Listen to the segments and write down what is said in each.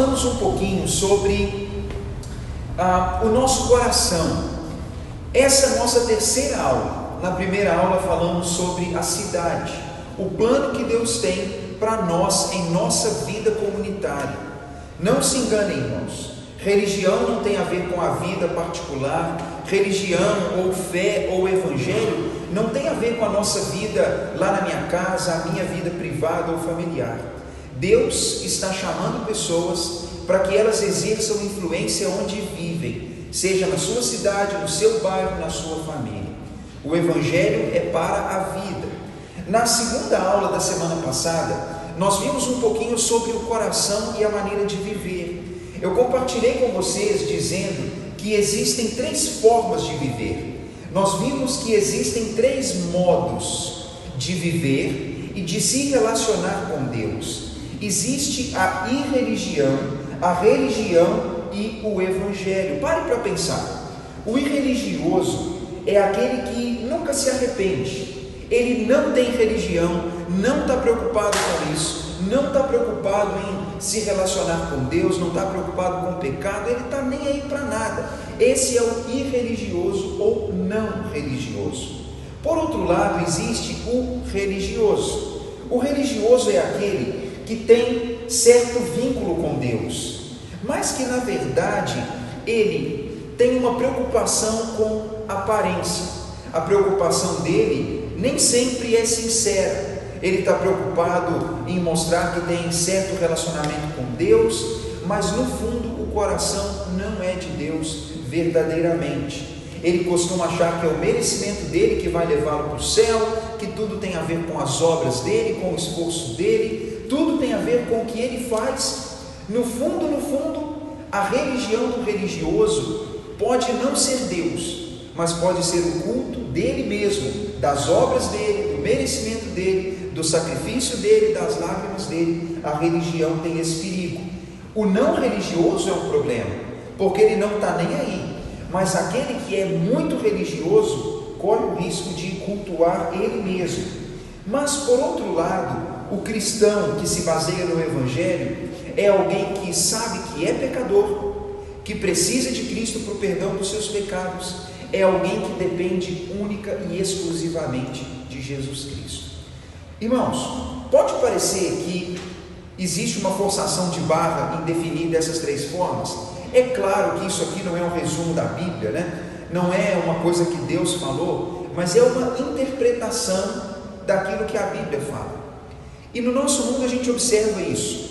falamos um pouquinho sobre o nosso coração. Essa é a nossa terceira aula. Na primeira aula falamos sobre a cidade, o plano que Deus tem para nós em nossa vida comunitária. Não se enganem, irmãos. Religião não tem a ver com a vida particular. Religião ou fé ou evangelho não tem a ver com a nossa vida lá na minha casa, a minha vida privada ou familiar. Deus está chamando pessoas para que elas exerçam influência onde vivem, seja na sua cidade, no seu bairro, na sua família. O evangelho é para a vida. Na segunda aula da semana passada, nós vimos um pouquinho sobre o coração e a maneira de viver. Eu compartilhei com vocês dizendo que existem 3 formas de viver. Nós vimos que existem 3 modos de viver e de se relacionar com Deus. Existe a irreligião, a religião e o evangelho. Pare para pensar. O irreligioso é aquele que nunca se arrepende. Ele não tem religião, não está preocupado com isso, não está preocupado em se relacionar com Deus, não está preocupado com o pecado, ele está nem aí para nada. Esse é o irreligioso ou não religioso. Por outro lado, existe o religioso. O religioso é aquele que tem certo vínculo com Deus, mas que na verdade ele tem uma preocupação com aparência. A preocupação dele nem sempre é sincera. Ele está preocupado em mostrar que tem certo relacionamento com Deus, mas no fundo o coração não é de Deus verdadeiramente. Ele costuma achar que é o merecimento dele que vai levá-lo para o céu, que tudo tem a ver com as obras dele, com o esforço dele, tudo tem a ver com o que ele faz. No fundo, a religião do religioso pode não ser Deus, mas pode ser o culto dele mesmo, das obras dele, do merecimento dele, do sacrifício dele, das lágrimas dele. A religião tem esse perigo. O não religioso é um problema, porque ele não está nem aí, mas aquele que é muito religioso corre o risco de cultuar ele mesmo. Mas por outro lado, o cristão que se baseia no evangelho é alguém que sabe que é pecador, que precisa de Cristo para o perdão dos seus pecados, é alguém que depende única e exclusivamente de Jesus Cristo. Irmãos, pode parecer que existe uma forçação de barra em definir dessas 3 formas. É claro que isso aqui não é um resumo da Bíblia, né? Não é uma coisa que Deus falou, mas é uma interpretação daquilo que a Bíblia fala. E no nosso mundo a gente observa isso.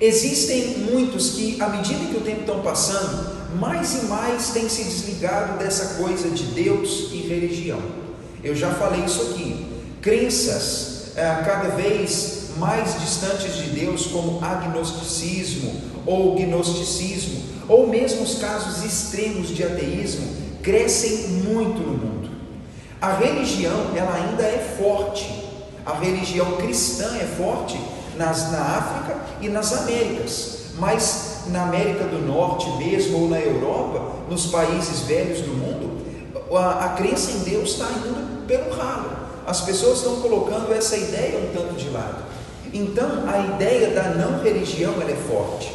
Existem muitos que, à medida que o tempo está passando, mais e mais têm se desligado dessa coisa de Deus e religião. Eu já falei isso aqui. Crenças cada vez mais distantes de Deus, como agnosticismo ou gnosticismo, ou mesmo os casos extremos de ateísmo, crescem muito no mundo. A religião, ela ainda é forte. A religião cristã é forte na África e nas Américas, mas na América do Norte mesmo, ou na Europa, nos países velhos do mundo, a crença em Deus está indo pelo ralo. As pessoas estão colocando essa ideia um tanto de lado. Então a ideia da não religião ela é forte,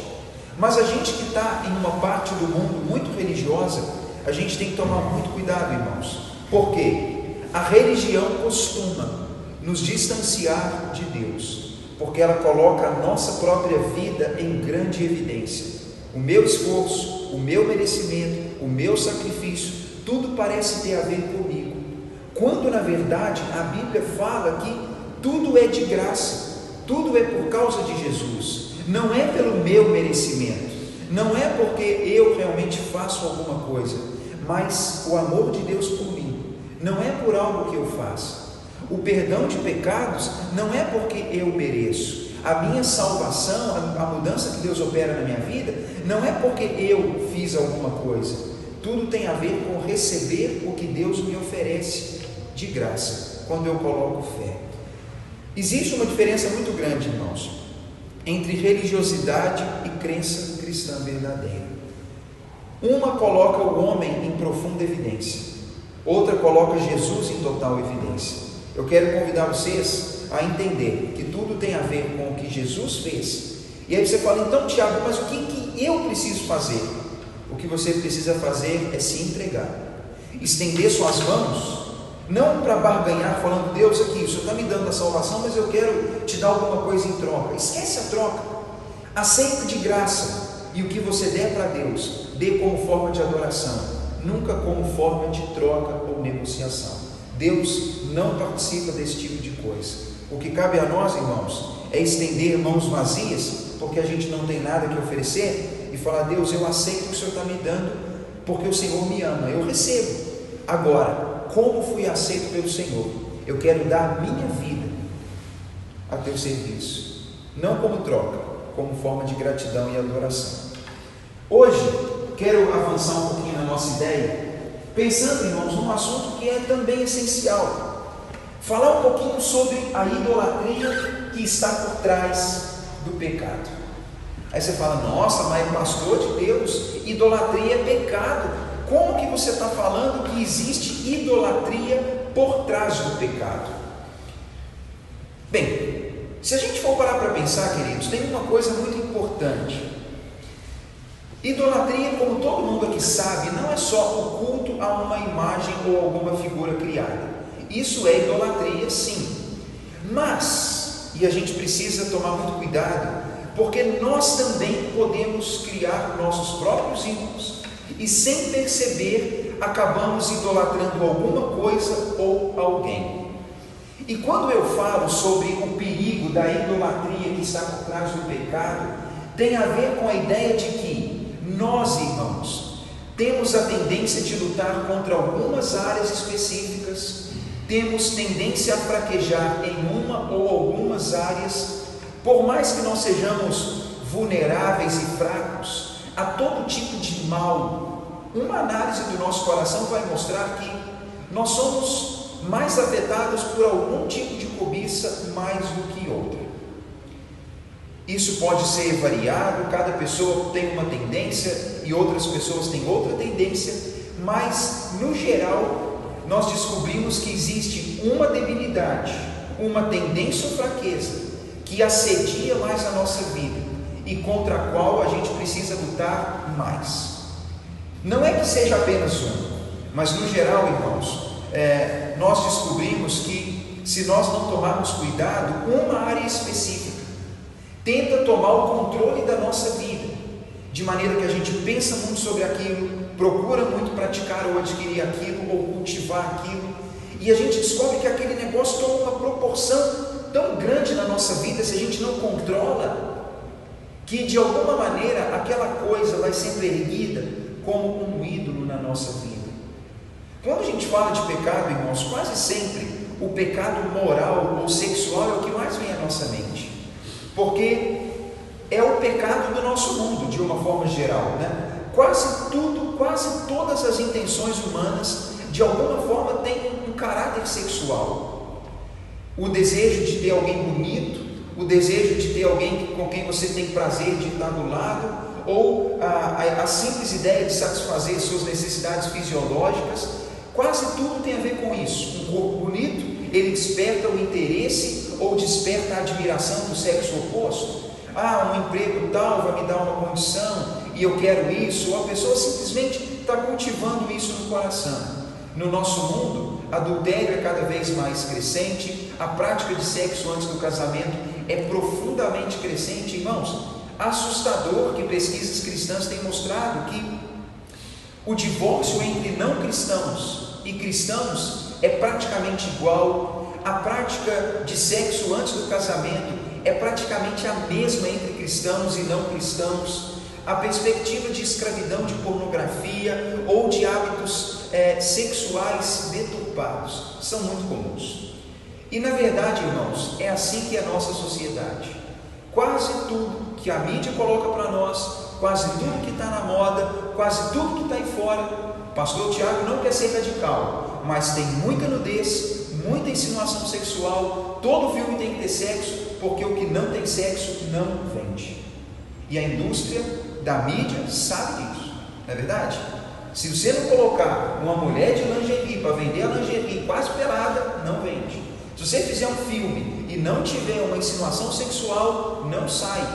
mas a gente que está em uma parte do mundo muito religiosa, a gente tem que tomar muito cuidado, irmãos, porque a religião costuma nos distanciar de Deus, porque ela coloca a nossa própria vida em grande evidência. O meu esforço, o meu merecimento, o meu sacrifício, tudo parece ter a ver comigo, quando na verdade a Bíblia fala que tudo é de graça, tudo é por causa de Jesus, não é pelo meu merecimento, não é porque eu realmente faço alguma coisa, mas o amor de Deus por mim, não é por algo que eu faço. O perdão de pecados não é porque eu mereço. A minha salvação, a mudança que Deus opera na minha vida, não é porque eu fiz alguma coisa. Tudo tem a ver com receber o que Deus me oferece de graça, quando eu coloco fé. Existe uma diferença muito grande, irmãos, entre religiosidade e crença cristã verdadeira. Uma coloca o homem em profunda evidência, outra coloca Jesus em total evidência. Eu quero convidar vocês a entender que tudo tem a ver com o que Jesus fez E aí você fala, então Tiago, mas o que eu preciso fazer? O que você precisa fazer é se entregar, estender suas mãos, não para barganhar, falando, Deus, aqui, o Senhor está me dando a salvação, mas eu quero te dar alguma coisa em troca. Esquece a troca, aceita de graça, e o que você der para Deus, dê como forma de adoração, nunca como forma de troca ou negociação. Deus não participa desse tipo de coisa. O que cabe a nós, irmãos, é estender mãos vazias, porque a gente não tem nada que oferecer, e falar, Deus, eu aceito o que o Senhor está me dando, porque o Senhor me ama, eu recebo. Agora, como fui aceito pelo Senhor, eu quero dar minha vida a teu serviço, não como troca, como forma de gratidão e adoração. Hoje, quero avançar um pouquinho na nossa ideia, pensando, irmãos, num assunto que é também essencial, falar um pouquinho sobre a idolatria que está por trás do pecado. Aí você fala, nossa, mas pastor de Deus, idolatria é pecado. Como que você está falando que existe idolatria por trás do pecado? Bem, se a gente for parar para pensar, queridos, tem uma coisa muito importante. Idolatria, como todo mundo aqui sabe, não é só o culto a uma imagem ou alguma figura criada. Isso é idolatria, sim. Mas, e a gente precisa tomar muito cuidado, porque nós também podemos criar nossos próprios ídolos e, sem perceber, acabamos idolatrando alguma coisa ou alguém. E quando eu falo sobre o perigo da idolatria que está por trás do pecado, tem a ver com a ideia de que nós, irmãos, temos a tendência de lutar contra algumas áreas específicas, temos tendência a fraquejar em uma ou algumas áreas, por mais que nós sejamos vulneráveis e fracos a todo tipo de mal. Uma análise do nosso coração vai mostrar que nós somos mais afetados por algum tipo de cobiça mais do que outra. Isso pode ser variado, cada pessoa tem uma tendência e outras pessoas têm outra tendência, mas no geral nós descobrimos que existe uma debilidade, uma tendência ou fraqueza que assedia mais a nossa vida e contra a qual a gente precisa lutar mais. Não é que seja apenas uma, mas no geral, irmãos, nós descobrimos que se nós não tomarmos cuidado, uma área específica tenta tomar o controle da nossa vida, de maneira que a gente pensa muito sobre aquilo, procura muito praticar ou adquirir aquilo, ou cultivar aquilo, e a gente descobre que aquele negócio toma uma proporção tão grande na nossa vida, se a gente não controla, que de alguma maneira aquela coisa vai sendo erguida como um ídolo na nossa vida. Quando a gente fala de pecado, irmãos, quase sempre o pecado moral ou sexual é o que mais vem à nossa mente, porque é o pecado do nosso mundo, de uma forma geral, né? Quase tudo, quase todas as intenções humanas, de alguma forma, têm um caráter sexual. O desejo de ter alguém bonito, o desejo de ter alguém com quem você tem prazer de estar do lado, ou a simples ideia de satisfazer suas necessidades fisiológicas, quase tudo tem a ver com isso. Um corpo bonito, ele desperta o interesse ou desperta a admiração do sexo oposto. Um emprego tal vai me dar uma condição e eu quero isso, ou a pessoa simplesmente está cultivando isso no coração. No nosso mundo, adultério é cada vez mais crescente, a prática de sexo antes do casamento é profundamente crescente, irmãos. Assustador que pesquisas cristãs têm mostrado que o divórcio entre não cristãos e cristãos é praticamente igual, a prática de sexo antes do casamento é praticamente a mesma entre cristãos e não cristãos, a perspectiva de escravidão de pornografia ou de hábitos sexuais deturpados são muito comuns. E na verdade, irmãos, é assim que é a nossa sociedade. Quase tudo que a mídia coloca para nós, quase tudo que está na moda, quase tudo que está aí fora, pastor Tiago não quer ser radical, mas tem muita nudez, muita insinuação sexual, todo filme tem que ter sexo, porque o que não tem sexo não vende. E a indústria da mídia sabe disso, não é verdade? Se você não colocar uma mulher de lingerie para vender a lingerie quase pelada, não vende. Se você fizer um filme e não tiver uma insinuação sexual, não sai.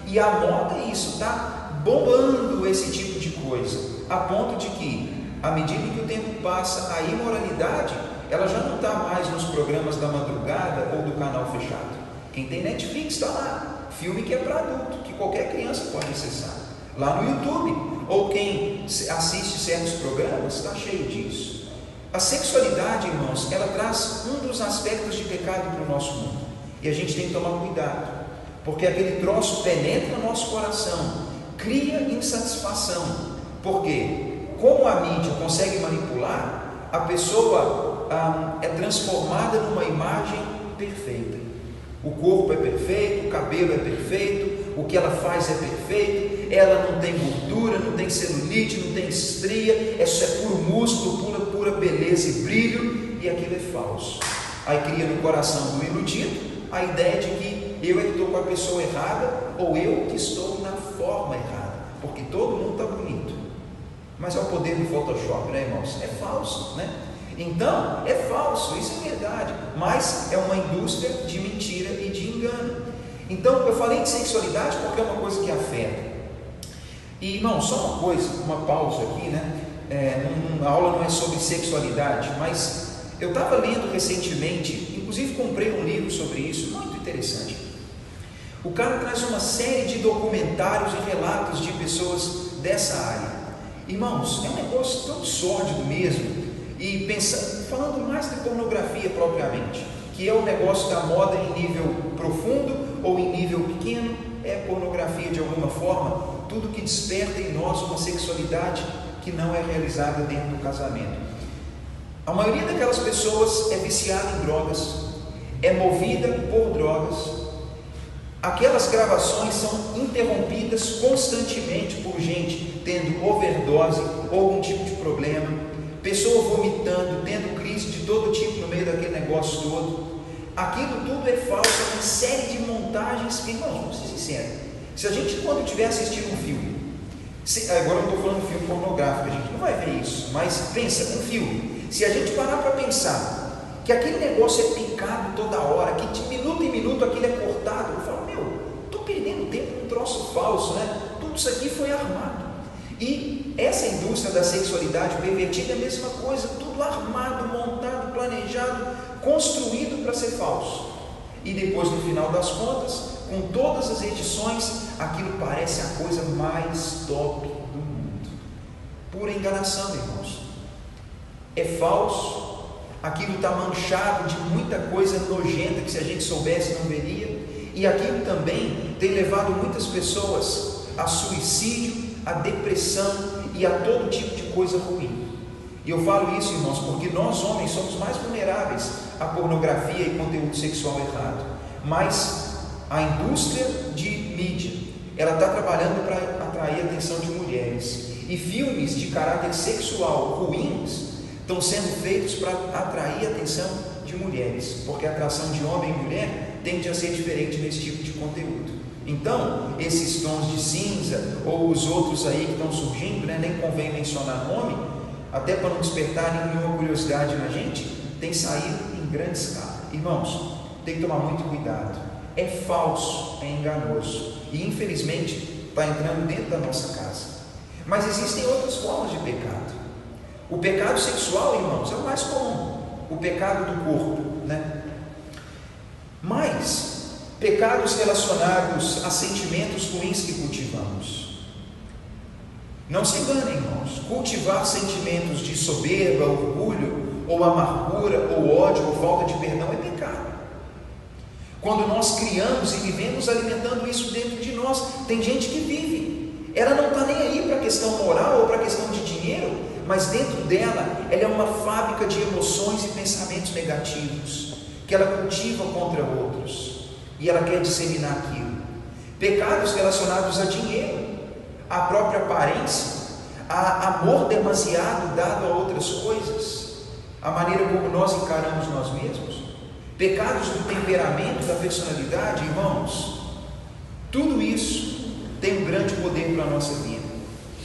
E a moda é isso, está bombando esse tipo de coisa, a ponto de que, à medida que o tempo passa, a imoralidade, ela já não está mais nos programas da madrugada ou do canal fechado. Quem tem Netflix está lá, filme que é para adulto, que qualquer criança pode acessar, lá no YouTube, ou quem assiste certos programas, está cheio disso. A sexualidade, irmãos, ela traz um dos aspectos de pecado para o nosso mundo, e a gente tem que tomar cuidado, porque aquele troço penetra no nosso coração, cria insatisfação, porque como a mídia consegue manipular, a pessoa é transformada numa imagem perfeita. O corpo é perfeito, o cabelo é perfeito, o que ela faz é perfeito, ela não tem gordura, não tem celulite, não tem estria, é puro músculo, pura beleza e brilho, e aquilo é falso. Aí cria no coração do iludido a ideia de que eu é que estou com a pessoa errada, ou eu que estou na forma errada, porque todo mundo está bonito. Mas é o poder do Photoshop, né, irmãos? É falso, né? Então, é falso, isso é verdade, mas é uma indústria de mentira e de engano. Então, eu falei de sexualidade porque é uma coisa que afeta. E, irmão, só uma coisa, uma pausa aqui, né? A aula não é sobre sexualidade, mas eu estava lendo recentemente, inclusive comprei um livro sobre isso, muito interessante. O cara traz uma série de documentários e relatos de pessoas dessa área. Irmãos, é um negócio tão sórdido mesmo. E falando mais de pornografia propriamente, que é um negócio da moda em nível profundo ou em nível pequeno, é pornografia de alguma forma, tudo que desperta em nós uma sexualidade que não é realizada dentro do casamento. A maioria daquelas pessoas é viciada em drogas, é movida por drogas. Aquelas gravações são interrompidas constantemente por gente tendo overdose ou algum tipo de problema, pessoa vomitando, tendo crise de todo tipo no meio daquele negócio todo. Aquilo tudo é falso, é uma série de montagens que, irmãos, vamos ser sinceros, se a gente quando estiver assistindo um filme, agora eu não estou falando de filme pornográfico, a gente não vai ver isso, mas pensa, um filme, se a gente parar para pensar que aquele negócio é picado toda hora, que de minuto em minuto aquilo é cortado, eu falo, estou perdendo tempo num troço falso, né? Tudo isso aqui foi armado. E essa indústria da sexualidade pervertida é a mesma coisa, tudo armado, montado, planejado, construído para ser falso. E depois, no final das contas, com todas as edições, aquilo parece a coisa mais top do mundo. Pura enganação, irmãos. É falso, aquilo está manchado de muita coisa nojenta que se a gente soubesse não veria, e aquilo também tem levado muitas pessoas a suicídio, a depressão e a todo tipo de coisa ruim. E eu falo isso, irmãos, porque nós homens somos mais vulneráveis à pornografia e conteúdo sexual errado. Mas a indústria de mídia, ela está trabalhando para atrair a atenção de mulheres. E filmes de caráter sexual ruins estão sendo feitos para atrair a atenção de mulheres, porque a atração de homem e mulher tende a ser diferente nesse tipo de conteúdo. Então, esses tons de cinza, ou os outros aí que estão surgindo, né, nem convém mencionar nome, até para não despertar nenhuma curiosidade na gente, tem saído em grande escala. Irmãos, tem que tomar muito cuidado. É falso, é enganoso, e infelizmente está entrando dentro da nossa casa. Mas existem outras formas de pecado. O pecado sexual, irmãos, é o mais comum, o pecado do corpo, né? Mas pecados relacionados a sentimentos ruins que cultivamos. Não se enganem, irmãos, cultivar sentimentos de soberba, orgulho, ou amargura, ou ódio, ou falta de perdão é pecado. Quando nós criamos e vivemos alimentando isso dentro de nós, tem gente que vive, ela não está nem aí para a questão moral ou para a questão de dinheiro, mas dentro dela, ela é uma fábrica de emoções e pensamentos negativos, que ela cultiva contra outros. E ela quer disseminar aquilo. Pecados relacionados a dinheiro, a própria aparência, a amor demasiado dado a outras coisas, a maneira como nós encaramos nós mesmos. Pecados do temperamento, da personalidade, irmãos. Tudo isso tem um grande poder para a nossa vida.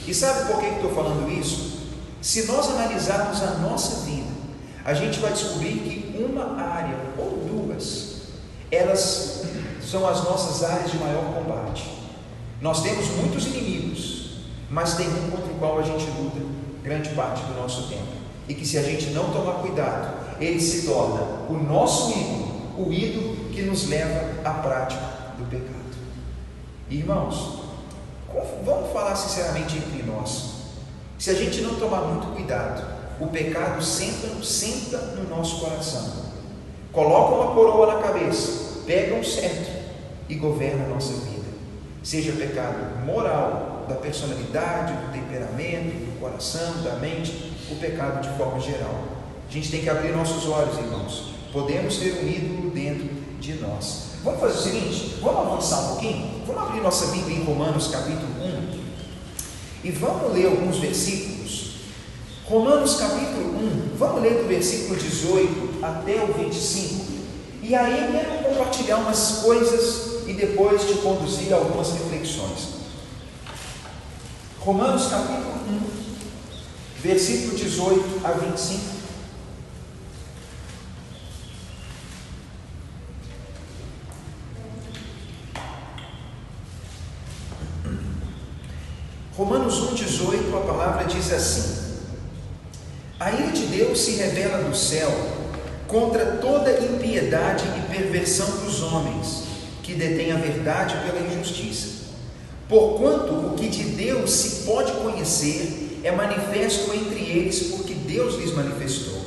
E sabe por que estou falando isso? Se nós analisarmos a nossa vida, a gente vai descobrir que uma área ou duas, elas são as nossas áreas de maior combate. Nós temos muitos inimigos, mas tem um contra o qual a gente luta grande parte do nosso tempo, e que, se a gente não tomar cuidado, ele se torna o nosso ídolo, o ídolo que nos leva à prática do pecado. Irmãos, vamos falar sinceramente entre nós. Se a gente não tomar muito cuidado, o pecado senta no nosso coração, coloca uma coroa na cabeça, pega um cetro e governa a nossa vida. Seja pecado moral, da personalidade, do temperamento, do coração, da mente, o pecado de forma geral. A gente tem que abrir nossos olhos, irmãos. Podemos ter um ídolo dentro de nós. Vamos fazer o seguinte, vamos avançar um pouquinho, vamos abrir nossa Bíblia em Romanos capítulo 1 e vamos ler alguns versículos. Romanos capítulo 1, vamos ler do versículo 18 até o 25, e aí eu quero compartilhar umas coisas e depois te conduzir a algumas reflexões. Romanos capítulo 1, versículo 18 a 25. Romanos 1,18, a palavra diz assim: a ira de Deus se revela do céu contra toda impiedade e perversão dos homens, que detêm a verdade pela injustiça. Porquanto o que de Deus se pode conhecer é manifesto entre eles, porque Deus lhes manifestou.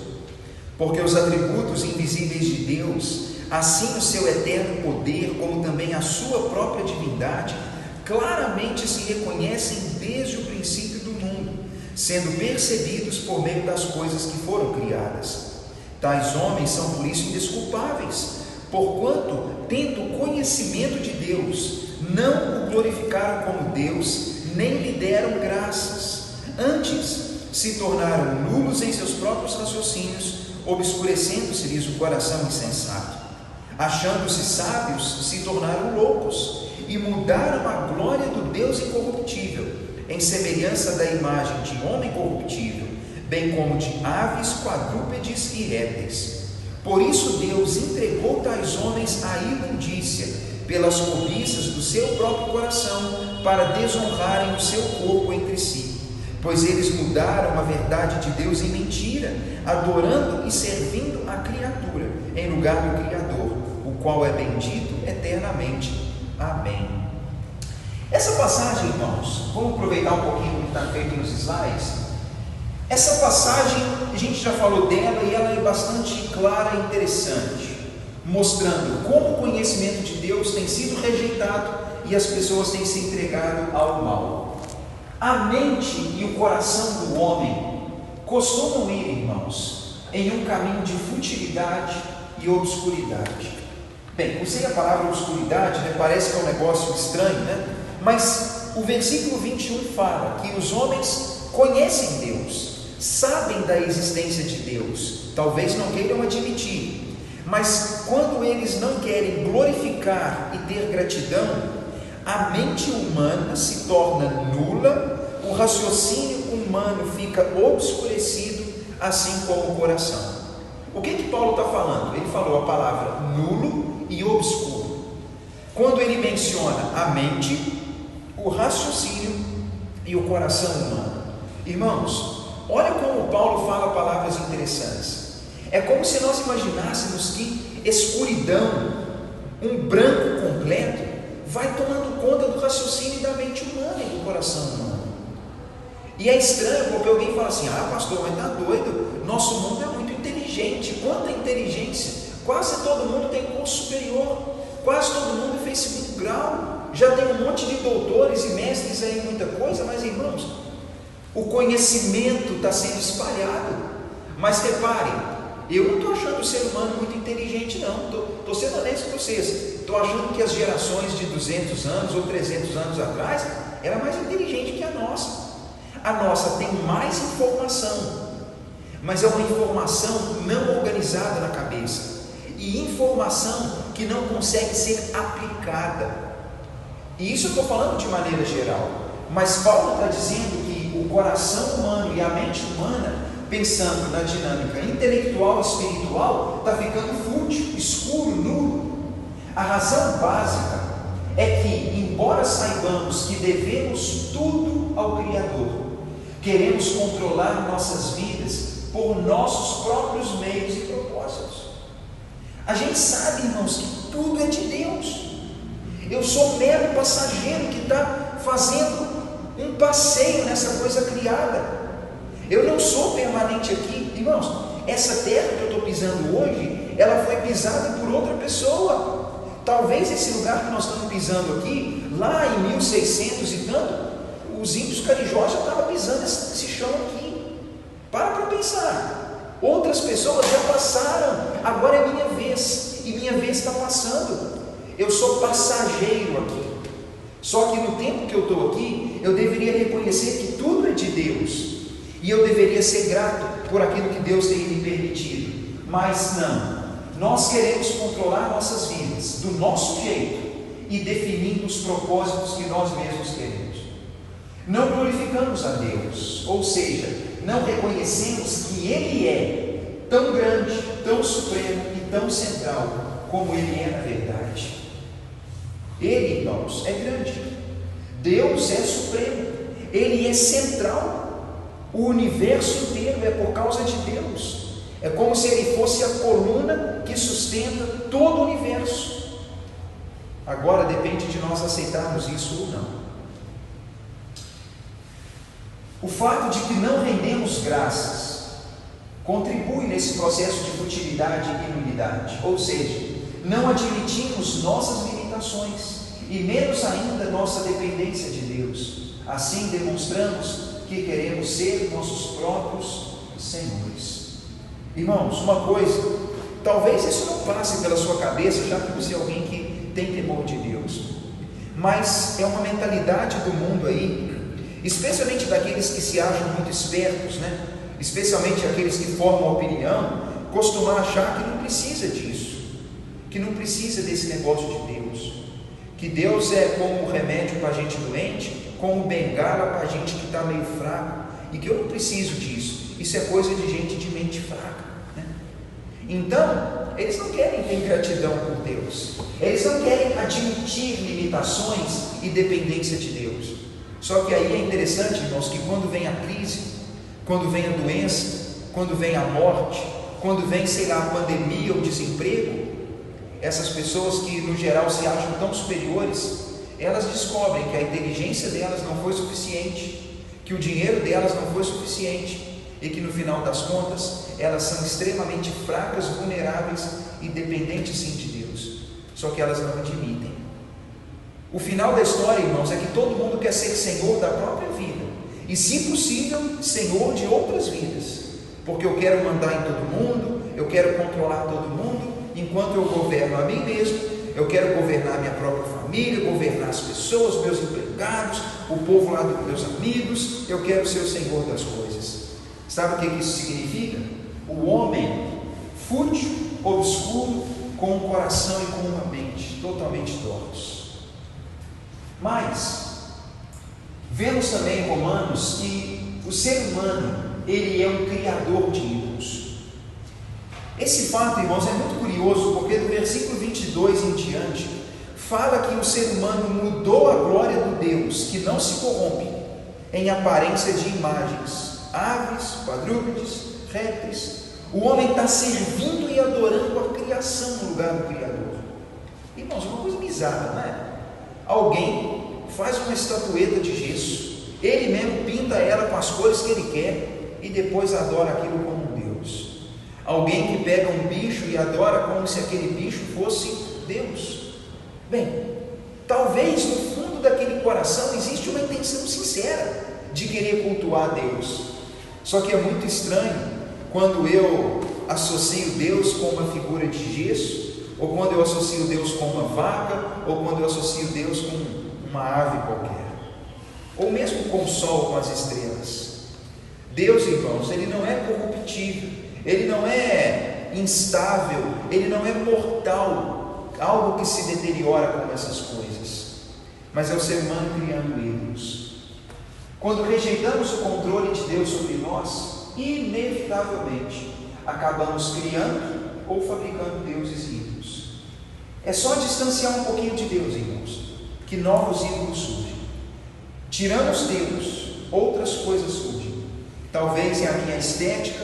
Porque os atributos invisíveis de Deus, assim o seu eterno poder, como também a sua própria divindade, claramente se reconhecem desde o princípio do mundo, sendo percebidos por meio das coisas que foram criadas. Tais homens são por isso indesculpáveis, porquanto, tendo conhecimento de Deus, não o glorificaram como Deus, nem lhe deram graças. Antes, se tornaram nulos em seus próprios raciocínios, obscurecendo-se-lhes o coração insensato. Achando-se sábios, se tornaram loucos, e mudaram a glória do Deus incorruptível, em semelhança da imagem de homem corruptível, bem como de aves, quadrúpedes e répteis. Por isso Deus entregou tais homens à imundícia, pelas cobiças do seu próprio coração, para desonrarem o seu corpo entre si. Pois eles mudaram a verdade de Deus em mentira, adorando e servindo a criatura, em lugar do Criador, o qual é bendito eternamente. Amém. Essa passagem, irmãos, vamos aproveitar um pouquinho o que está feito nos slides. Essa passagem, a gente já falou dela e ela é bastante clara e interessante, mostrando como o conhecimento de Deus tem sido rejeitado e as pessoas têm se entregado ao mal. A mente e o coração do homem costumam ir, irmãos, em um caminho de futilidade e obscuridade. Bem, usei a palavra obscuridade, parece que é um negócio estranho, mas o versículo 21 fala que os homens conhecem Deus, sabem da existência de Deus, talvez não queiram admitir, mas quando eles não querem glorificar e ter gratidão, a mente humana se torna nula, o raciocínio humano fica obscurecido, assim como o coração. O que Paulo está falando? Ele falou a palavra nulo e obscuro. Quando ele menciona a mente, o raciocínio e o coração humano. Irmãos, olha como Paulo fala palavras interessantes. É como se nós imaginássemos que escuridão, um branco completo, vai tomando conta do raciocínio da mente humana e do coração humano. E é estranho porque alguém fala assim: ah, pastor, mas está doido, nosso mundo é muito inteligente. Quanta inteligência! Quase todo mundo tem curso superior, quase todo mundo fez segundo grau, já tem um monte de doutores e mestres aí em muita coisa. Mas, irmãos, o conhecimento está sendo espalhado. Mas reparem, eu não estou achando o ser humano muito inteligente, não. Estou sendo honesto com vocês. Estou achando que as gerações de 200 anos ou 300 anos atrás era mais inteligente que a nossa. A nossa tem mais informação, mas é uma informação não organizada na cabeça, e informação que não consegue ser aplicada. E isso eu estou falando de maneira geral, mas Paulo está dizendo que o coração humano e a mente humana, pensando na dinâmica intelectual e espiritual, está ficando fútil, escuro, nulo. A razão básica é que, embora saibamos que devemos tudo ao Criador, queremos controlar nossas vidas por nossos próprios meios e propósitos. A gente sabe, irmãos, que tudo é de Deus. Eu sou mero passageiro que está fazendo um passeio nessa coisa criada. Eu não sou permanente aqui. Irmãos, essa terra que eu estou pisando hoje, ela foi pisada por outra pessoa. Talvez esse lugar que nós estamos pisando aqui, lá em 1600 e tanto, os índios carijós já estavam pisando esse chão aqui. Para pensar. Outras pessoas já passaram, agora é minha vez, e minha vez está passando. Eu sou passageiro aqui. Só que no tempo que eu estou aqui, eu deveria reconhecer que tudo é de Deus, e eu deveria ser grato por aquilo que Deus tem me permitido. Mas não, nós queremos controlar nossas vidas do nosso jeito e definindo os propósitos que nós mesmos queremos. Não glorificamos a Deus, ou seja, não reconhecemos que Ele é tão grande, tão supremo e tão central como Ele é na verdade. Ele, irmãos, é grande. Deus é supremo. Ele é central. O universo inteiro é por causa de Deus. É como se Ele fosse a coluna que sustenta todo o universo. Agora depende de nós aceitarmos isso ou não. O fato de que não rendemos graças contribui nesse processo de futilidade e nulidade. Ou seja, não admitimos nossas limitações e menos ainda nossa dependência de Deus. Assim demonstramos que queremos ser nossos próprios senhores. Irmãos, uma coisa, talvez isso não passe pela sua cabeça, já que você é alguém que tem temor de Deus, mas é uma mentalidade do mundo aí, especialmente daqueles que se acham muito espertos, né? Especialmente aqueles que formam opinião, costumam achar que não precisa disso, que não precisa desse negócio de Deus, que Deus é como remédio para a gente doente, como bengala para a gente que está meio fraco, e que eu não preciso disso. Isso é coisa de gente de mente fraca, né? Então, eles não querem ter gratidão por Deus, eles não querem admitir limitações e dependência de Deus. Só que aí é interessante, irmãos, que quando vem a crise, quando vem a doença, quando vem a morte, quando vem, sei lá, a pandemia ou desemprego, essas pessoas que no geral se acham tão superiores, elas descobrem que a inteligência delas não foi suficiente, que o dinheiro delas não foi suficiente, e que no final das contas elas são extremamente fracas, vulneráveis e dependentes sim de Deus, só que elas não admitem. O final da história, irmãos, é que todo mundo quer ser senhor da própria vida, e se possível, senhor de outras vidas, porque eu quero mandar em todo mundo, eu quero controlar todo mundo, enquanto eu governo a mim mesmo, eu quero governar a minha própria família, governar as pessoas, meus empregados, o povo lá dos meus amigos, eu quero ser o senhor das coisas. Sabe o que isso significa? O homem fútil, obscuro, com um coração e com uma mente totalmente tortos. Mas vemos também em Romanos que o ser humano, ele é um criador de ídolos. Esse fato, irmãos, é muito curioso, porque do versículo 22 em diante, fala que o ser humano mudou a glória do Deus, que não se corrompe, em aparência de imagens, aves, quadrúpedes, répteis. O homem está servindo e adorando a criação no lugar do Criador. Irmãos, uma coisa bizarra, não é? Alguém faz uma estatueta de gesso, ele mesmo pinta ela com as cores que ele quer e depois adora aquilo como um Deus. Alguém que pega um bicho e adora como se aquele bicho fosse Deus. Bem, talvez no fundo daquele coração existe uma intenção sincera de querer cultuar Deus. Só que é muito estranho quando eu associo Deus com uma figura de gesso, ou quando eu associo Deus com uma vaca, ou quando eu associo Deus com uma ave qualquer, ou mesmo com o sol, com as estrelas. Deus, irmãos, ele não é corruptível, ele não é instável, ele não é mortal, algo que se deteriora como essas coisas, mas é o ser humano criando ídolos. Quando rejeitamos o controle de Deus sobre nós, inevitavelmente acabamos criando ou fabricando deuses ídolos. É só distanciar um pouquinho de Deus, irmãos, que novos ídolos surgem. Tiramos Deus, outras coisas surgem. Talvez é a minha estética,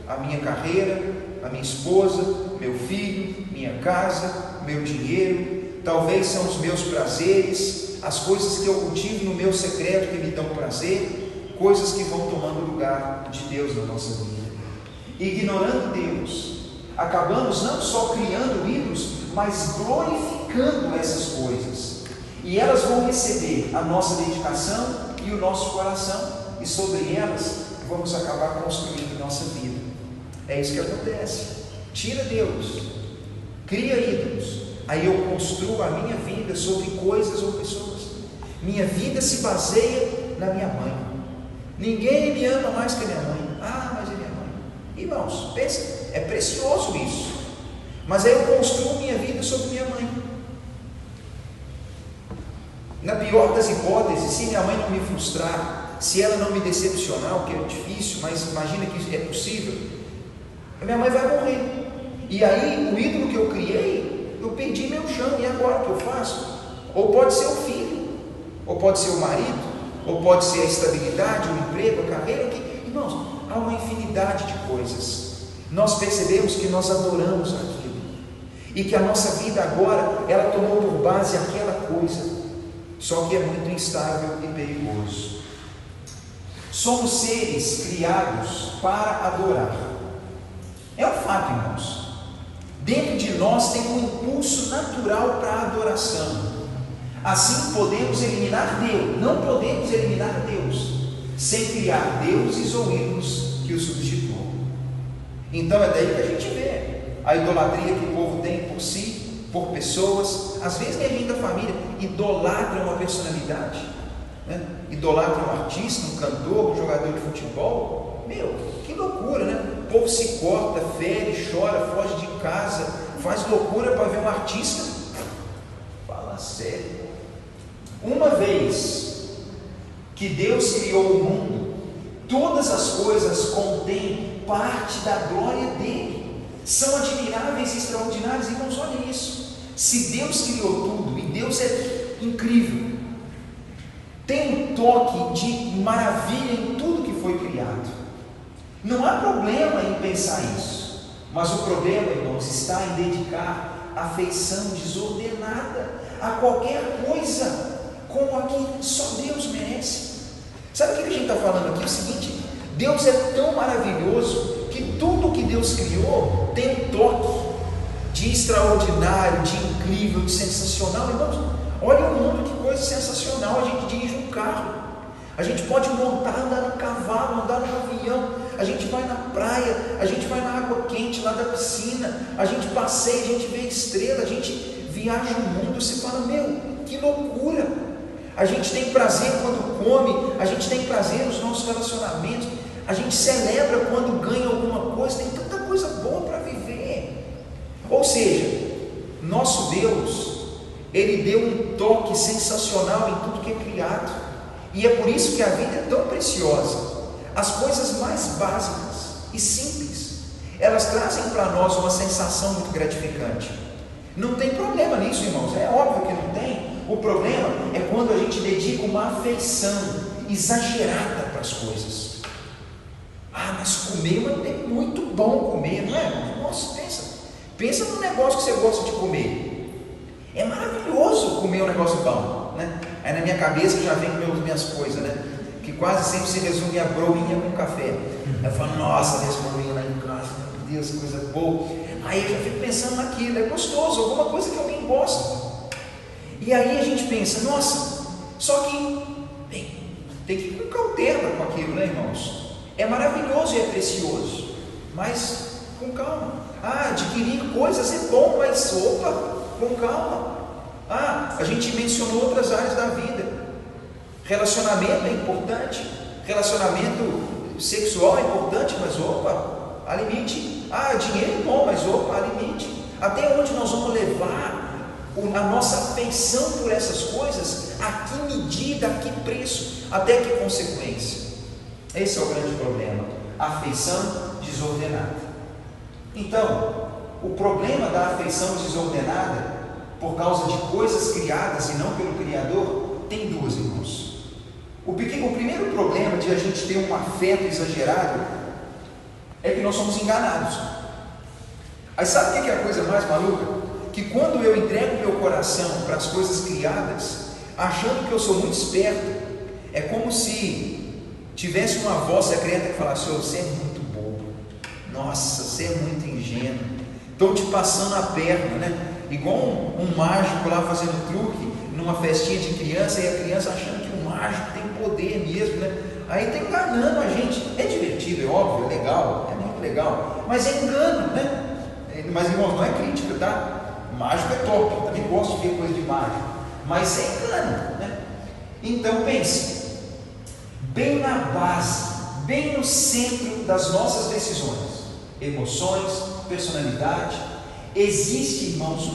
a minha carreira, a minha esposa, meu filho, minha casa, meu dinheiro. Talvez são os meus prazeres, as coisas que eu cultivo no meu secreto que me dão prazer, coisas que vão tomando lugar de Deus na nossa vida. Ignorando Deus, acabamos não só criando ídolos, mas glorificando essas coisas. E elas vão receber a nossa dedicação e o nosso coração, e sobre elas vamos acabar construindo nossa vida. É isso que acontece. Tira Deus, cria ídolos, aí eu construo a minha vida sobre coisas ou pessoas. Minha vida se baseia na minha mãe. Ninguém me ama mais que a minha mãe. Ah, mas é minha mãe. Irmãos, pensa, é precioso isso. Mas aí eu construo minha vida sobre minha mãe. Na pior das hipóteses, se minha mãe não me frustrar, se ela não me decepcionar, o que é difícil, mas imagina que é possível, a minha mãe vai morrer. E aí o ídolo que eu criei, eu perdi meu chão, e agora o que eu faço? Ou pode ser o filho, ou pode ser o marido, ou pode ser a estabilidade, o emprego, a carreira. Irmãos, há uma infinidade de coisas. Nós percebemos que nós adoramos aquilo, e que a nossa vida agora, ela tomou por base aquela coisa. Só que é muito instável e perigoso. Somos seres criados para adorar. É um fato, irmãos. Dentro de nós tem um impulso natural para a adoração. Assim podemos eliminar Deus. Não podemos eliminar Deus sem criar deuses ou ídolos que o substituam. Então é daí que a gente vê a idolatria que o povo tem por si, por pessoas. Às vezes nem é da família, idolatra uma personalidade, né? Idolatra um artista, um cantor, um jogador de futebol. Meu, que loucura, né? O povo se corta, fere, chora, foge de casa, faz loucura para ver um artista. Fala sério. Uma vez que Deus criou o mundo, todas as coisas contêm parte da glória dele, são admiráveis e extraordinárias. Irmãos, olha isso. Se Deus criou tudo, e Deus é incrível, tem um toque de maravilha em tudo que foi criado, não há problema em pensar isso. Mas o problema, irmãos, está em dedicar afeição desordenada a qualquer coisa como a que só Deus merece. Sabe o que a gente está falando aqui? É o seguinte: Deus é tão maravilhoso que tudo que Deus criou tem um toque de extraordinário, de incrível, de sensacional. Irmãos, olha o mundo, que coisa sensacional. A gente dirige um carro, a gente pode montar, andar no cavalo, andar no avião, a gente vai na praia, a gente vai na água quente lá da piscina, a gente passeia, a gente vê estrela, a gente viaja o mundo. Você fala, meu, que loucura. A gente tem prazer quando come, a gente tem prazer nos nossos relacionamentos, a gente celebra quando ganha alguma coisa, tem tanta coisa boa para viver. Ou seja, nosso Deus, Ele deu um toque sensacional em tudo que é criado, e é por isso que a vida é tão preciosa. As coisas mais básicas e simples, elas trazem para nós uma sensação muito gratificante. Não tem problema nisso, irmãos, é óbvio que não tem. O problema é quando a gente dedica uma afeição exagerada para as coisas. Ah, mas comer, mas é muito bom comer, não é? Nossa, pensa num negócio que você gosta de comer. É maravilhoso comer um negócio bom, né? Aí na minha cabeça já vem minhas coisas, né? Que quase sempre se resume a broinha com café. Eu falo, nossa, minhas broinhas lá em casa, meu Deus, coisa boa. Aí eu já fico pensando naquilo, é gostoso, alguma coisa que alguém gosta. E aí a gente pensa, nossa, só que tem que ir com cautela com aquilo, né, irmãos? É maravilhoso e é precioso, mas com calma. Ah, adquirir coisas é bom, mas opa, com calma. Ah, a gente mencionou outras áreas da vida. Relacionamento é importante, relacionamento sexual é importante, mas opa, há limite. Ah, dinheiro é bom, mas opa, há limite. Até onde nós vamos levar a nossa afeição por essas coisas? A que medida, a que preço, até que consequência? Esse é o grande problema, a afeição desordenada. Então, o problema da afeição desordenada, por causa de coisas criadas e não pelo Criador, tem duas, irmãos. O primeiro problema de a gente ter um afeto exagerado é que nós somos enganados. Aí sabe o que é a coisa mais maluca? Que quando eu entrego meu coração para as coisas criadas, achando que eu sou muito esperto, é como se tivesse uma voz secreta que falasse: "Oh, você é muito bobo, nossa, você é muito ingênuo, estão te passando a perna, né?" Igual um mágico lá fazendo truque numa festinha de criança, e a criança achando que o mágico tem poder mesmo, né? Aí está enganando a gente. É divertido, é óbvio, é legal, é muito legal, mas é engano, né? Mas, irmãos, não é crítica, tá? Mágico é top, eu também gosto de ver coisa de mágico, mas é engano, né? Então pense, bem na base, bem no centro das nossas decisões, emoções, personalidade, existe, irmãos,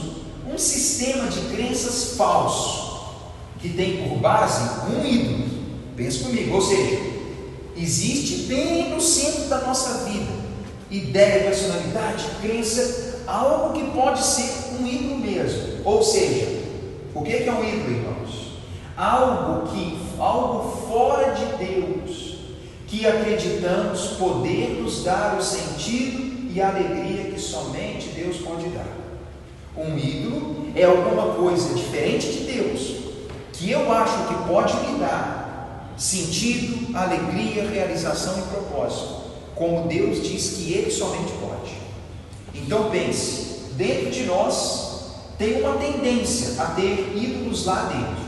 um sistema de crenças falso, que tem por base um ídolo. Pense comigo, ou seja, existe bem no centro da nossa vida, ideia, personalidade, crença, algo que pode ser um ídolo mesmo. Ou seja, o que é um ídolo, irmãos? Algo fora de Deus, que acreditamos poder nos dar o sentido e a alegria que somente Deus pode dar. Um ídolo é alguma coisa diferente de Deus, que eu acho que pode me dar sentido, alegria, realização e propósito, como Deus diz que Ele somente pode. Então pense, dentro de nós tem uma tendência a ter ídolos lá dentro.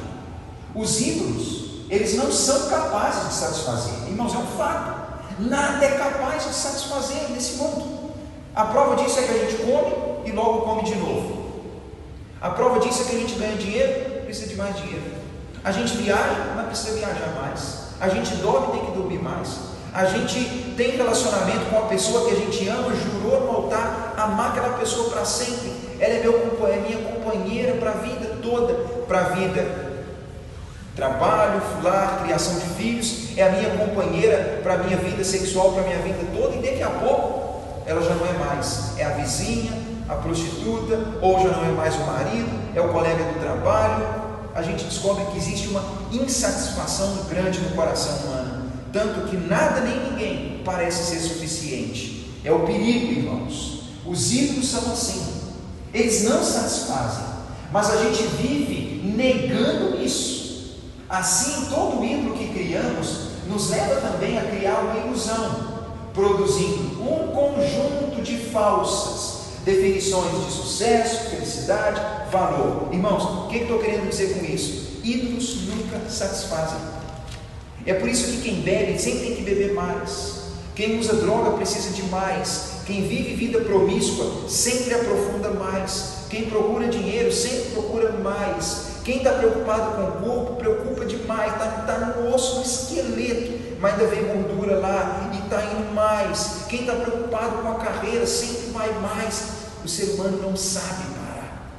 Os ídolos, eles não são capazes de satisfazer. Irmãos, é um fato. Nada é capaz de satisfazer nesse mundo. A prova disso é que a gente come e logo come de novo. A prova disso é que a gente ganha dinheiro, precisa de mais dinheiro. A gente viaja, mas precisa viajar mais. A gente dorme, tem que dormir mais. A gente tem relacionamento com a pessoa que a gente ama, jurou no altar amar aquela pessoa para sempre. Ela é minha companheira para a vida toda, para a vida, trabalho, lar, criação de filhos, é a minha companheira para a minha vida sexual, para a minha vida toda, e daqui a pouco ela já não é mais, é a vizinha, a prostituta, ou já não é mais o marido, é o colega do trabalho. A gente descobre que existe uma insatisfação grande no coração humano, tanto que nada nem ninguém parece ser suficiente. É o perigo, irmãos. Os ídolos são assim, eles não satisfazem, mas a gente vive negando isso. Assim, todo ídolo que criamos nos leva também a criar uma ilusão, produzindo um conjunto de falsas definições de sucesso, felicidade, valor. Irmãos, o que eu estou querendo dizer com isso? Ídolos nunca satisfazem. É por isso que quem bebe sempre tem que beber mais. Quem usa droga precisa de mais. Quem vive vida promíscua sempre aprofunda mais. Quem procura dinheiro sempre procura mais. Quem está preocupado com o corpo, preocupa demais, está no osso, no esqueleto, mas ainda vem gordura lá e está indo mais. Quem está preocupado com a carreira sempre vai mais. O ser humano não sabe parar,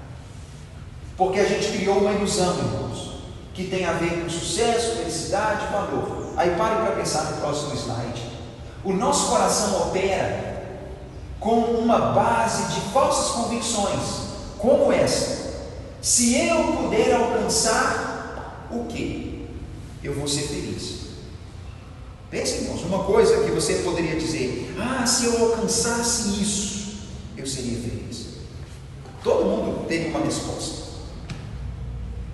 porque a gente criou uma ilusão, irmãos, que tem a ver com sucesso, felicidade, valor. Aí pare para pensar no próximo slide. O nosso coração opera com uma base de falsas convicções, como essa: se eu puder alcançar o quê? Eu vou ser feliz. Pense, irmãos, uma coisa que você poderia dizer: se eu alcançasse isso, eu seria feliz. Todo mundo teve uma resposta.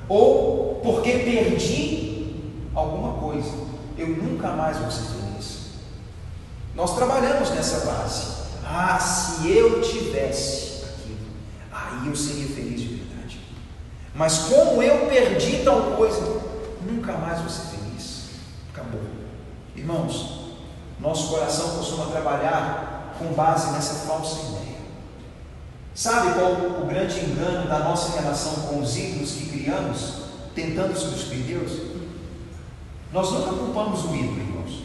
Ou porque perdi alguma coisa, eu nunca mais vou ser feliz. Nós trabalhamos nessa base. Se eu tivesse aquilo, aí eu seria feliz de verdade. Mas como eu perdi tal coisa, nunca mais vou ser feliz. Acabou. Irmãos, nosso coração costuma trabalhar com base nessa falsa ideia. Sabe qual o grande engano da nossa relação com os ídolos que criamos, tentando substituir Deus? Nós nunca culpamos o ídolo, irmãos.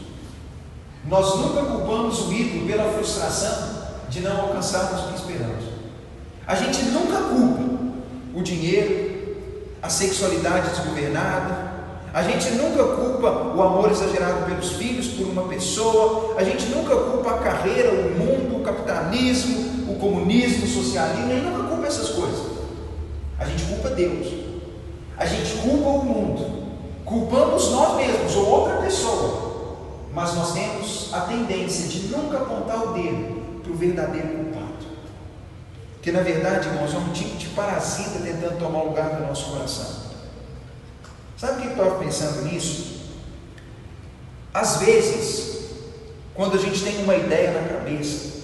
Nós nunca culpamos o ídolo pela frustração de não alcançarmos o que esperamos. A gente nunca culpa o dinheiro, a sexualidade desgovernada. A gente nunca culpa o amor exagerado pelos filhos por uma pessoa. A gente nunca culpa a carreira, o mundo, o capitalismo, o comunismo, o socialismo. A gente nunca culpa essas coisas. A gente culpa Deus, a gente culpa o mundo, culpamos nós mesmos ou outra pessoa, mas nós temos a tendência de nunca apontar o dedo para o verdadeiro culpado. Porque na verdade, irmãos, é um tipo de parasita tentando tomar o lugar do nosso coração. Sabe o que eu estava pensando nisso? Às vezes, quando a gente tem uma ideia na cabeça,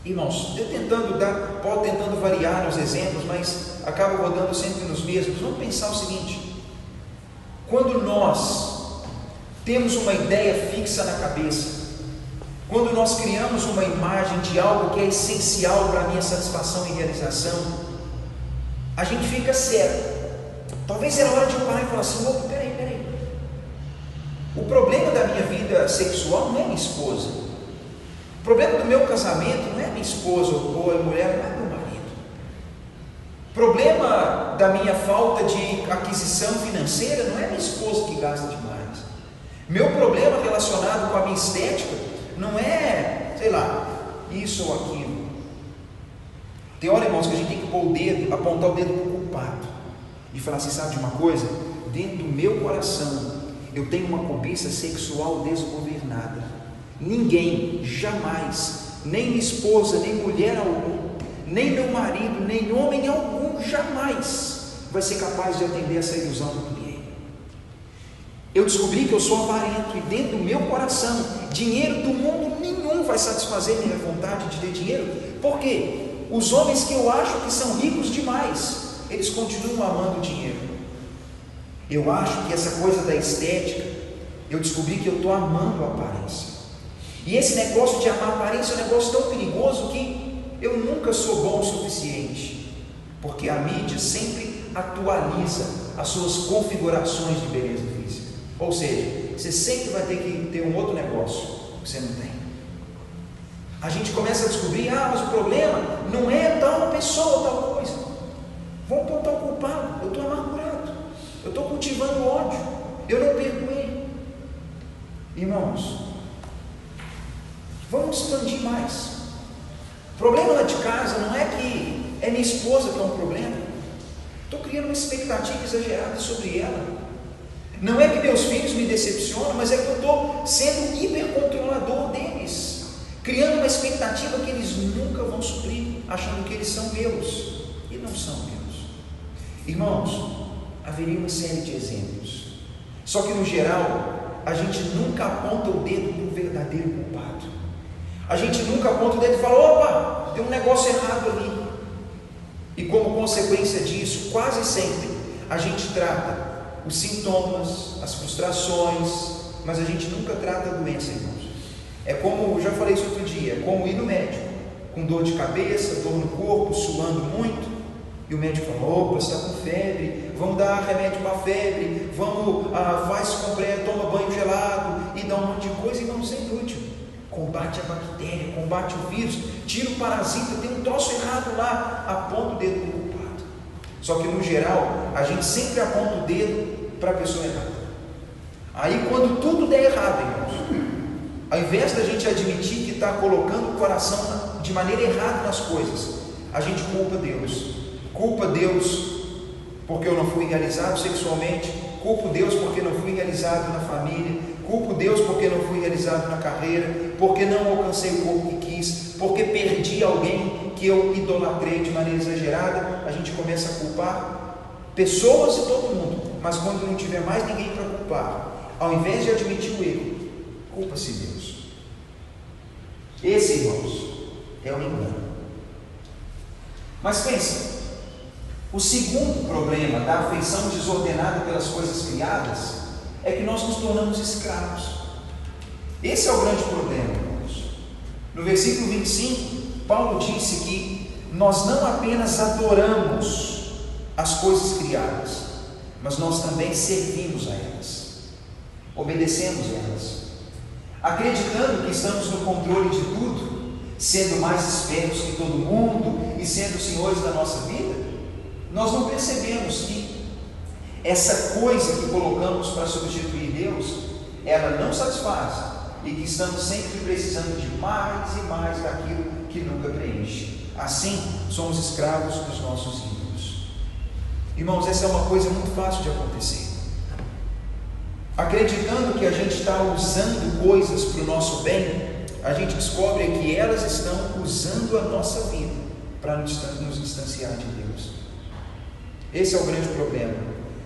irmãos, eu tentando variar nos exemplos, mas acabo rodando sempre nos mesmos. Vamos pensar o seguinte: quando nós temos uma ideia fixa na cabeça, quando nós criamos uma imagem de algo que é essencial para a minha satisfação e realização, a gente fica cego. Talvez era hora de eu parar e falar assim: opa, peraí. O problema da minha vida sexual não é minha esposa. O problema do meu casamento não é minha esposa ou a mulher, não é meu marido. O problema da minha falta de aquisição financeira não é minha esposa que gasta demais. Meu problema relacionado com a minha estética não é, sei lá, isso ou aquilo. Tem hora, irmãos, que a gente tem que pôr o dedo, apontar o dedo para o culpado e falar assim: sabe de uma coisa? Dentro do meu coração eu tenho uma cobiça sexual desgovernada. Ninguém, jamais, nem minha esposa, nem mulher alguma, nem meu marido, nem homem algum, jamais vai ser capaz de atender essa ilusão do cliente. Eu descobri que eu sou avarento e dentro do meu coração, dinheiro do mundo nenhum vai satisfazer minha vontade de ter dinheiro. Por quê? Os homens que eu acho que são ricos demais, eles continuam amando o dinheiro. Eu acho que essa coisa da estética, eu descobri que eu estou amando a aparência. E esse negócio de amar a aparência é um negócio tão perigoso que eu nunca sou bom o suficiente, porque a mídia sempre atualiza as suas configurações de beleza física. Ou seja, você sempre vai ter que ter um outro negócio que você não tem. A gente começa a descobrir: mas o problema não é tal pessoa, tal coisa. Vamos apontar o culpado. Eu estou amargurado, eu estou cultivando ódio, eu não perdoei. Irmãos, vamos expandir mais. O problema lá de casa não é que é minha esposa que é um problema. Estou criando uma expectativa exagerada sobre ela. Não é que meus filhos me decepcionam, mas é que eu estou sendo hipercontrolador deles, criando uma expectativa que eles nunca vão suprir, achando que eles são meus, e não são meus. Irmãos, haveria uma série de exemplos, só que no geral, a gente nunca aponta o dedo para o verdadeiro culpado. A gente nunca aponta o dedo e fala: opa, tem um negócio errado ali. E como consequência disso, quase sempre, a gente trata os sintomas, as frustrações, mas a gente nunca trata a doença, irmãos. É como, já falei isso outro dia, é como ir no médico, com dor de cabeça, dor no corpo, suando muito, e o médico fala: opa, você está com febre, vamos dar remédio para a febre, faz compressa, toma banho gelado, e dá um monte de coisa, irmãos, é inútil. Combate a bactéria, combate o vírus, tira o parasita, tem um troço errado lá, aponta o dedo para o culpado. Só que no geral, a gente sempre aponta o dedo para a pessoa errada. Aí quando tudo der errado, irmãos, ao invés da gente admitir que está colocando o coração de maneira errada nas coisas, a gente culpa Deus. Culpa Deus porque eu não fui realizado sexualmente, culpo Deus porque não fui realizado na família, culpo Deus porque não fui realizado na carreira, porque não alcancei o corpo que quis, porque perdi alguém que eu idolatrei de maneira exagerada. A gente começa a culpar pessoas e todo mundo, mas quando não tiver mais ninguém para culpar, ao invés de admitir o erro, culpa-se Deus. Esse, irmãos, é o engano. Mas pensa, o segundo problema da afeição desordenada pelas coisas criadas é que nós nos tornamos escravos. Esse é o grande problema, irmãos. No versículo 25, Paulo disse que nós não apenas adoramos as coisas criadas, mas nós também servimos a elas, obedecemos elas, acreditando que estamos no controle de tudo, sendo mais espertos que todo mundo e sendo senhores da nossa vida. Nós não percebemos que essa coisa que colocamos para substituir Deus, ela não satisfaz, e que estamos sempre precisando de mais e mais daquilo que nunca preenche. Assim, somos escravos dos nossos ídolos. Irmãos, essa é uma coisa muito fácil de acontecer. Acreditando que a gente está usando coisas para o nosso bem, a gente descobre que elas estão usando a nossa vida para nos distanciar de Deus. Esse é o grande problema.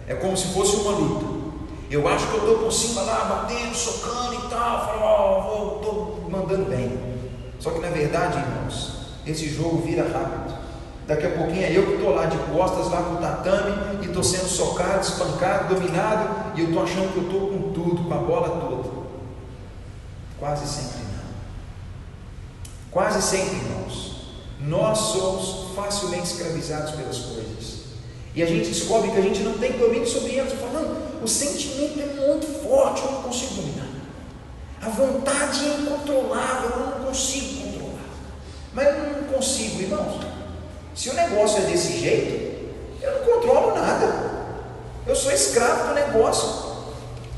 É como se fosse uma luta. Eu acho que eu estou por cima lá, batendo, socando e tal, estou mandando bem. Só que na verdade, irmãos, esse jogo vira rápido. Daqui a pouquinho é eu que estou lá de costas, lá com o tatame, e estou sendo socado, espancado, dominado, e eu estou achando que eu estou com tudo, com a bola toda. Quase sempre não. Quase sempre, irmãos, nós somos facilmente escravizados pelas coisas. E a gente descobre que a gente não tem domínio sobre elas. Fala, não, o sentimento é muito forte, eu não consigo dominar. A vontade é incontrolável, eu não consigo controlar. Mas eu não consigo, irmãos. Se o negócio é desse jeito, eu não controlo nada. Eu sou escravo do negócio.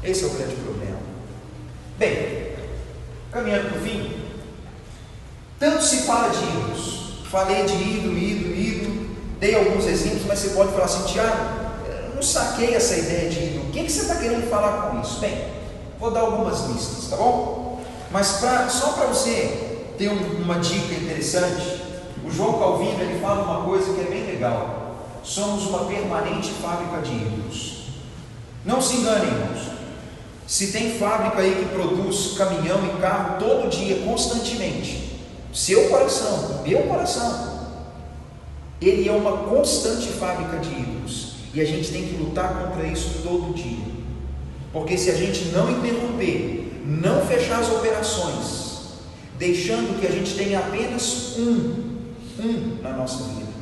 Esse é o grande problema. Bem, caminhando para o fim, tanto se fala de ídolos. Falei de ídolo, dei alguns exemplos, mas você pode falar assim, Tiago, eu não saquei essa ideia de ídolo. O que você está querendo falar com isso? Bem, vou dar algumas listas, tá bom? Mas só para você ter uma dica interessante, o João Calvino ele fala uma coisa que é bem legal. Somos uma permanente fábrica de ídolos. Não se enganem, irmãos. Se tem fábrica aí que produz caminhão e carro todo dia, constantemente, seu coração, meu coração, ele é uma constante fábrica de ídolos. E a gente tem que lutar contra isso todo dia. Porque se a gente não interromper, não fechar as operações, deixando que a gente tenha apenas um na nossa vida,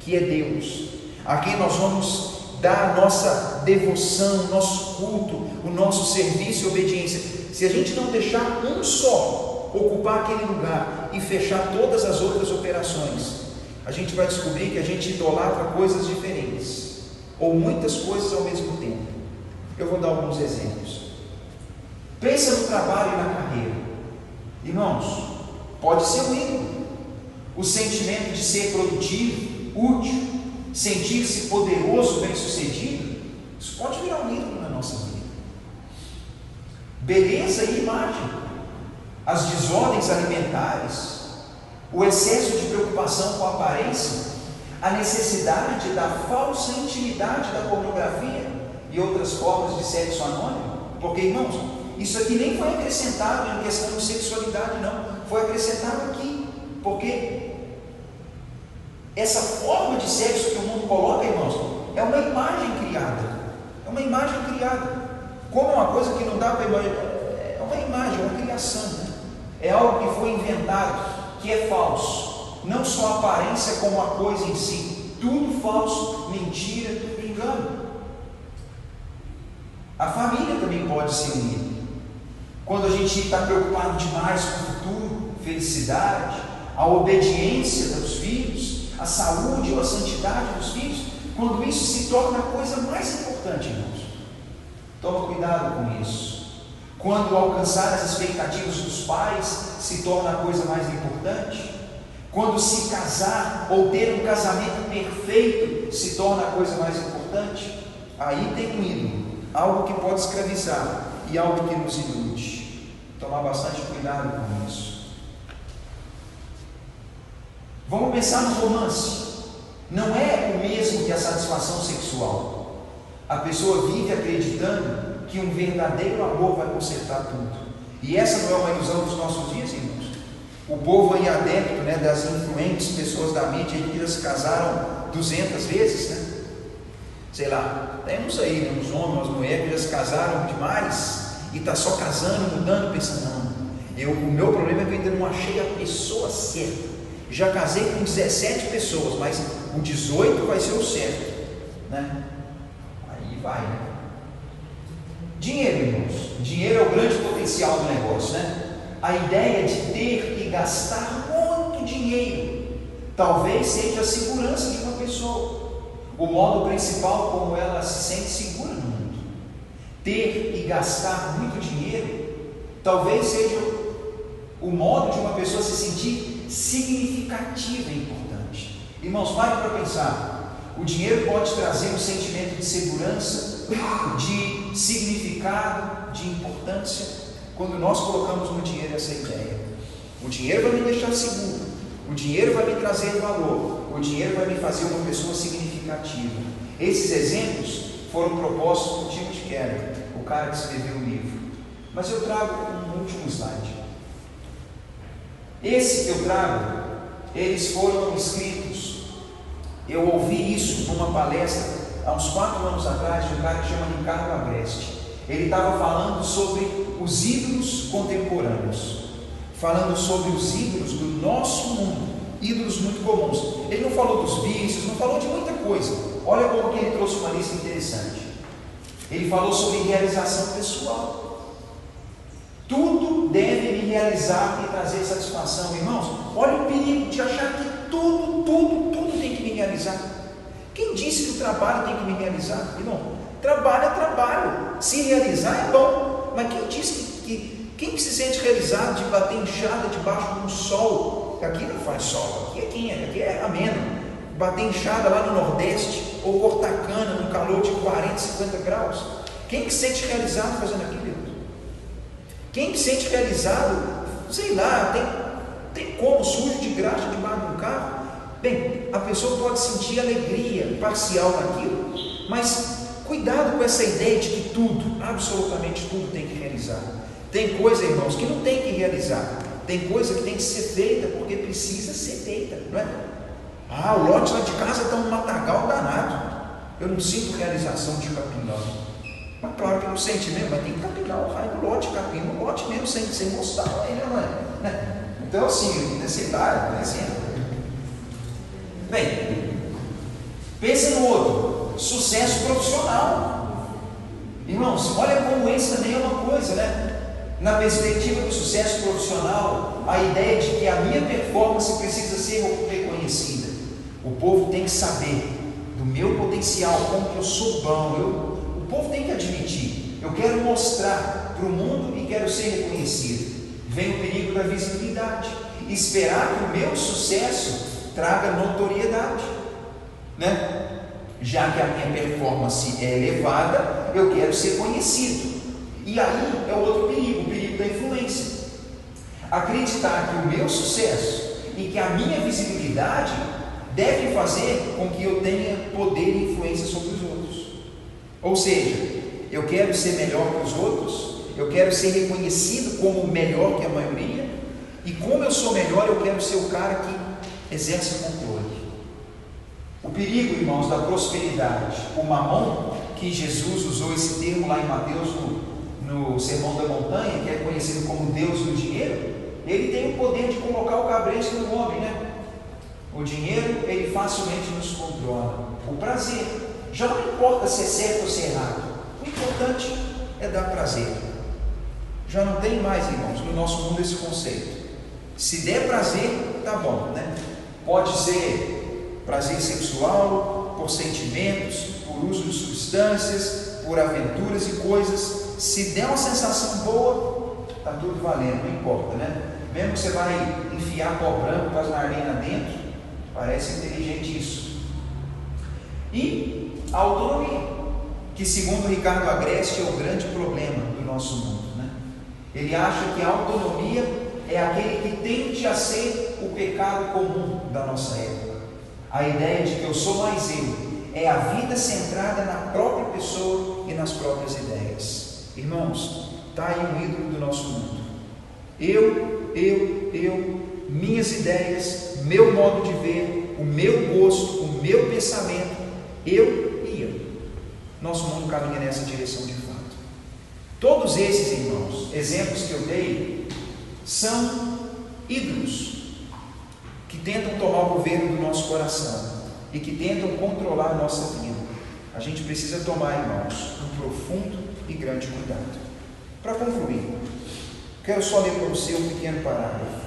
que é Deus, a quem nós vamos dar a nossa devoção, o nosso culto, o nosso serviço e obediência. Se a gente não deixar um só ocupar aquele lugar e fechar todas as outras operações, a gente vai descobrir que a gente idolatra coisas diferentes, ou muitas coisas ao mesmo tempo. Eu vou dar alguns exemplos. Pensa no trabalho e na carreira. Irmãos, pode ser um ídolo. O sentimento de ser produtivo, útil, sentir-se poderoso, bem-sucedido, isso pode virar um ídolo na nossa vida. Beleza e imagem, as desordens alimentares, o excesso de preocupação com a aparência, a necessidade da falsa intimidade da pornografia e outras formas de sexo anônimo. Porque, irmãos, isso aqui nem foi acrescentado em questão de sexualidade, não, foi acrescentado aqui. Porque essa forma de sexo que o mundo coloca, irmãos, é uma imagem criada. É uma imagem criada. Como é uma coisa que não dá para imaginar, é uma imagem, é uma criação, né? É algo que foi inventado, que é falso. Não só a aparência como a coisa em si. Tudo falso, mentira, engano. A família também pode ser unida. Quando a gente está preocupado demais com o futuro, felicidade, a obediência dos filhos, a saúde ou a santidade dos filhos, quando isso se torna a coisa mais importante, irmãos. Toma cuidado com isso. Quando alcançar as expectativas dos pais se torna a coisa mais importante, quando se casar ou ter um casamento perfeito se torna a coisa mais importante, aí tem um ídolo, algo que pode escravizar e algo que nos ilude. Tomar bastante cuidado com isso. Vamos pensar no romance. Não é o mesmo que a satisfação sexual. A pessoa vive acreditando que um verdadeiro amor vai consertar tudo. E essa não é uma ilusão dos nossos dias, irmãos? O povo aí adepto, né, das influentes pessoas da mídia que já se casaram 200 vezes, né? Sei lá, temos aí, né, uns homens, umas mulheres que já se casaram demais e está só casando, mudando, pensando, não, o meu problema é que eu ainda não achei a pessoa certa. Já casei com 17 pessoas, mas o 18 vai ser o certo, né? Aí vai, né? Dinheiro, irmãos. Dinheiro é o grande potencial do negócio, né? A ideia de ter e gastar muito dinheiro talvez seja a segurança de uma pessoa, o modo principal como ela se sente segura no mundo. Ter e gastar muito dinheiro talvez seja o modo de uma pessoa se sentir significativa e importante. Irmãos, pare para pensar. O dinheiro pode trazer um sentimento de segurança, de significado, de importância, quando nós colocamos no dinheiro essa ideia. O dinheiro vai me deixar seguro, o dinheiro vai me trazer valor, o dinheiro vai me fazer uma pessoa significativa. Esses exemplos foram propostos por Timothy Keller, o cara que escreveu o livro. Mas eu trago um último slide. Esse que eu trago, eles foram escritos. Eu ouvi isso numa palestra há uns 4 anos atrás de um cara que chama Ricardo Agreste. Ele estava falando sobre os ídolos contemporâneos, falando sobre os ídolos do nosso mundo, ídolos muito comuns. Ele não falou dos vícios, não falou de muita coisa. Olha como que ele trouxe uma lista interessante. Ele falou sobre realização pessoal. Tudo deve me realizar e trazer satisfação, irmãos. Olha o perigo de achar que tudo tem que me realizar. Quem disse que o trabalho tem que me realizar? Irmão, trabalho é trabalho. Se realizar é bom. Mas quem disse que quem se sente realizado de bater enxada debaixo de um sol? Aqui não faz sol, aqui é ameno. Bater enxada lá no Nordeste, ou cortar cana num calor de 40, 50 graus. Quem que se sente realizado fazendo aquilo? Quem se sente realizado, sei lá, tem como sujo de graxa debaixo de um carro? Bem, a pessoa pode sentir alegria parcial naquilo, mas cuidado com essa ideia de que tudo, absolutamente tudo tem que realizar. Tem coisa, irmãos, que não tem que realizar. Tem coisa que tem que ser feita porque precisa ser feita, não é? O lote lá de casa está um matagal danado. Eu não sinto realização de capim, não. Mas claro que não sente mesmo, mas tem que capinar o raio do lote, capim no lote mesmo, sem mostrar ele, não é? Então assim, nesse lado, Bem, pense no outro, sucesso profissional. Irmãos, olha como esse também é uma coisa, né? Na perspectiva do sucesso profissional, a ideia de que a minha performance precisa ser reconhecida. O povo tem que saber do meu potencial, como que eu sou bom. O povo tem que admitir. Eu quero mostrar para o mundo e quero ser reconhecido. Vem o perigo da visibilidade. Esperar que o meu sucesso traga notoriedade, né? Já que a minha performance é elevada, eu quero ser conhecido. E aí é o outro perigo, o perigo da influência. Acreditar que o meu sucesso e que a minha visibilidade deve fazer com que eu tenha poder e influência sobre os outros. Ou seja, eu quero ser melhor que os outros, eu quero ser reconhecido como melhor que a maioria, e como eu sou melhor, eu quero ser o cara que exerce controle. O perigo, irmãos, da prosperidade, o mamon, que Jesus usou esse termo lá em Mateus no Sermão da Montanha, que é conhecido como Deus do dinheiro, ele tem o poder de colocar o cabresto no homem, né? O dinheiro, ele facilmente nos controla. O prazer, já não importa se é certo ou se é errado, o importante é dar prazer. Já não tem mais, irmãos, no nosso mundo esse conceito. Se der prazer, tá bom, né? Pode ser prazer sexual, por sentimentos, por uso de substâncias, por aventuras e coisas. Se der uma sensação boa, tá tudo valendo, não importa, né? Mesmo que você vai enfiar pó branco com as nardinas dentro, parece inteligente isso. E a autonomia, que segundo Ricardo Agreste é o grande problema do nosso mundo, né? Ele acha que a autonomia é aquele que tende a ser o pecado comum da nossa época. A ideia de que eu sou mais eu, é a vida centrada na própria pessoa e nas próprias ideias. Irmãos, está aí um ídolo do nosso mundo. Eu, minhas ideias, meu modo de ver, o meu gosto, o meu pensamento, eu e eu. Nosso mundo caminha nessa direção de fato. Todos esses, irmãos, exemplos que eu dei, são ídolos que tentam tomar o governo do nosso coração e que tentam controlar a nossa vida. A gente precisa tomar, irmãos, um profundo e grande cuidado. Para concluir, quero só ler para você um pequeno parágrafo.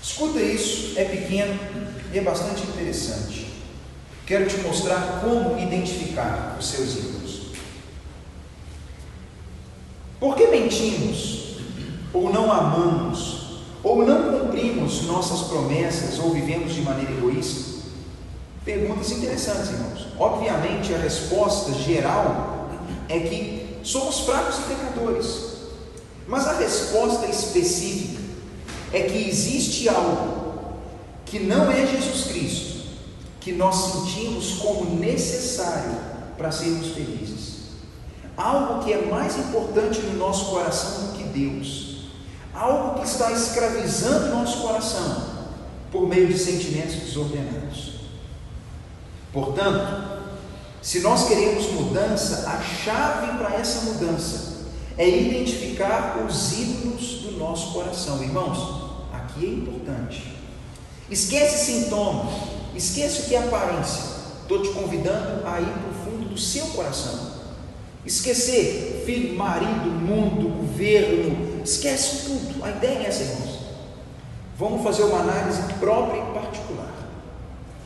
Escuta isso, é pequeno e é bastante interessante. Quero te mostrar como identificar os seus ídolos. Por que mentimos, ou não amamos, ou não cumprimos nossas promessas, ou vivemos de maneira egoísta? Perguntas interessantes, irmãos. Obviamente, a resposta geral é que somos fracos e pecadores. Mas a resposta específica é que existe algo que não é Jesus Cristo, que nós sentimos como necessário para sermos felizes. Algo que é mais importante no nosso coração do que Deus. Algo que está escravizando nosso coração por meio de sentimentos desordenados. Portanto, se nós queremos mudança, a chave para essa mudança é identificar os ídolos do nosso coração. Irmãos, aqui é importante. Esquece sintomas, esquece o que é aparência. Estou te convidando a ir para o fundo do seu coração. Esquecer filho, marido, mundo, governo, esquece tudo. A ideia é essa, irmãos. Vamos fazer uma análise própria e particular.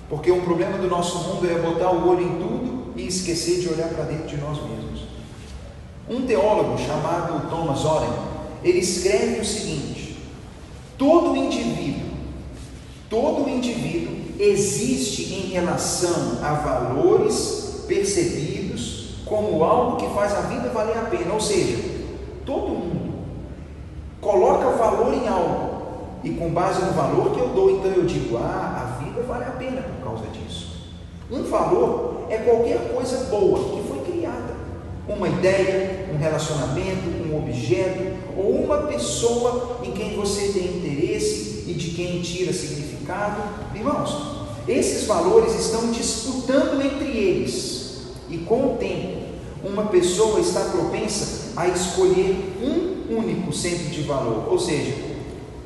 Porque um problema do nosso mundo é botar o olho em tudo e esquecer de olhar para dentro de nós mesmos. Um teólogo chamado Thomas Oren, ele escreve o seguinte: todo indivíduo existe em relação a valores percebidos como algo que faz a vida valer a pena. Ou seja, todo mundo coloca valor em algo, e com base no valor que eu dou, então eu digo, a vida vale a pena por causa disso. Um valor é qualquer coisa boa que foi criada, uma ideia, um relacionamento, um objeto, ou uma pessoa em quem você tem interesse e de quem tira significado. Irmãos, esses valores estão disputando entre eles, e com o tempo, uma pessoa está propensa a escolher um único centro de valor. Ou seja,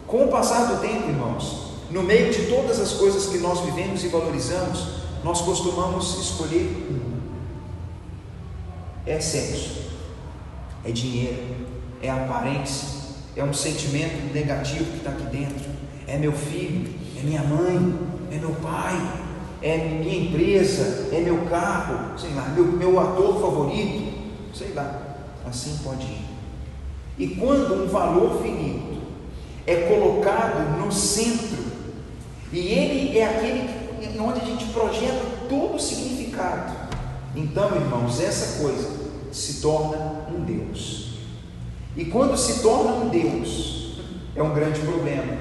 com o passar do tempo, irmãos, no meio de todas as coisas que nós vivemos e valorizamos, nós costumamos escolher um. É sexo, é dinheiro, é aparência, é um sentimento negativo que está aqui dentro, é meu filho, é minha mãe, é meu pai, é minha empresa, é meu carro, sei lá, meu ator favorito, sei lá, assim pode ir. E quando um valor finito é colocado no centro, e ele é aquele onde a gente projeta todo o significado, então, irmãos, essa coisa se torna um Deus. E quando se torna um Deus, é um grande problema,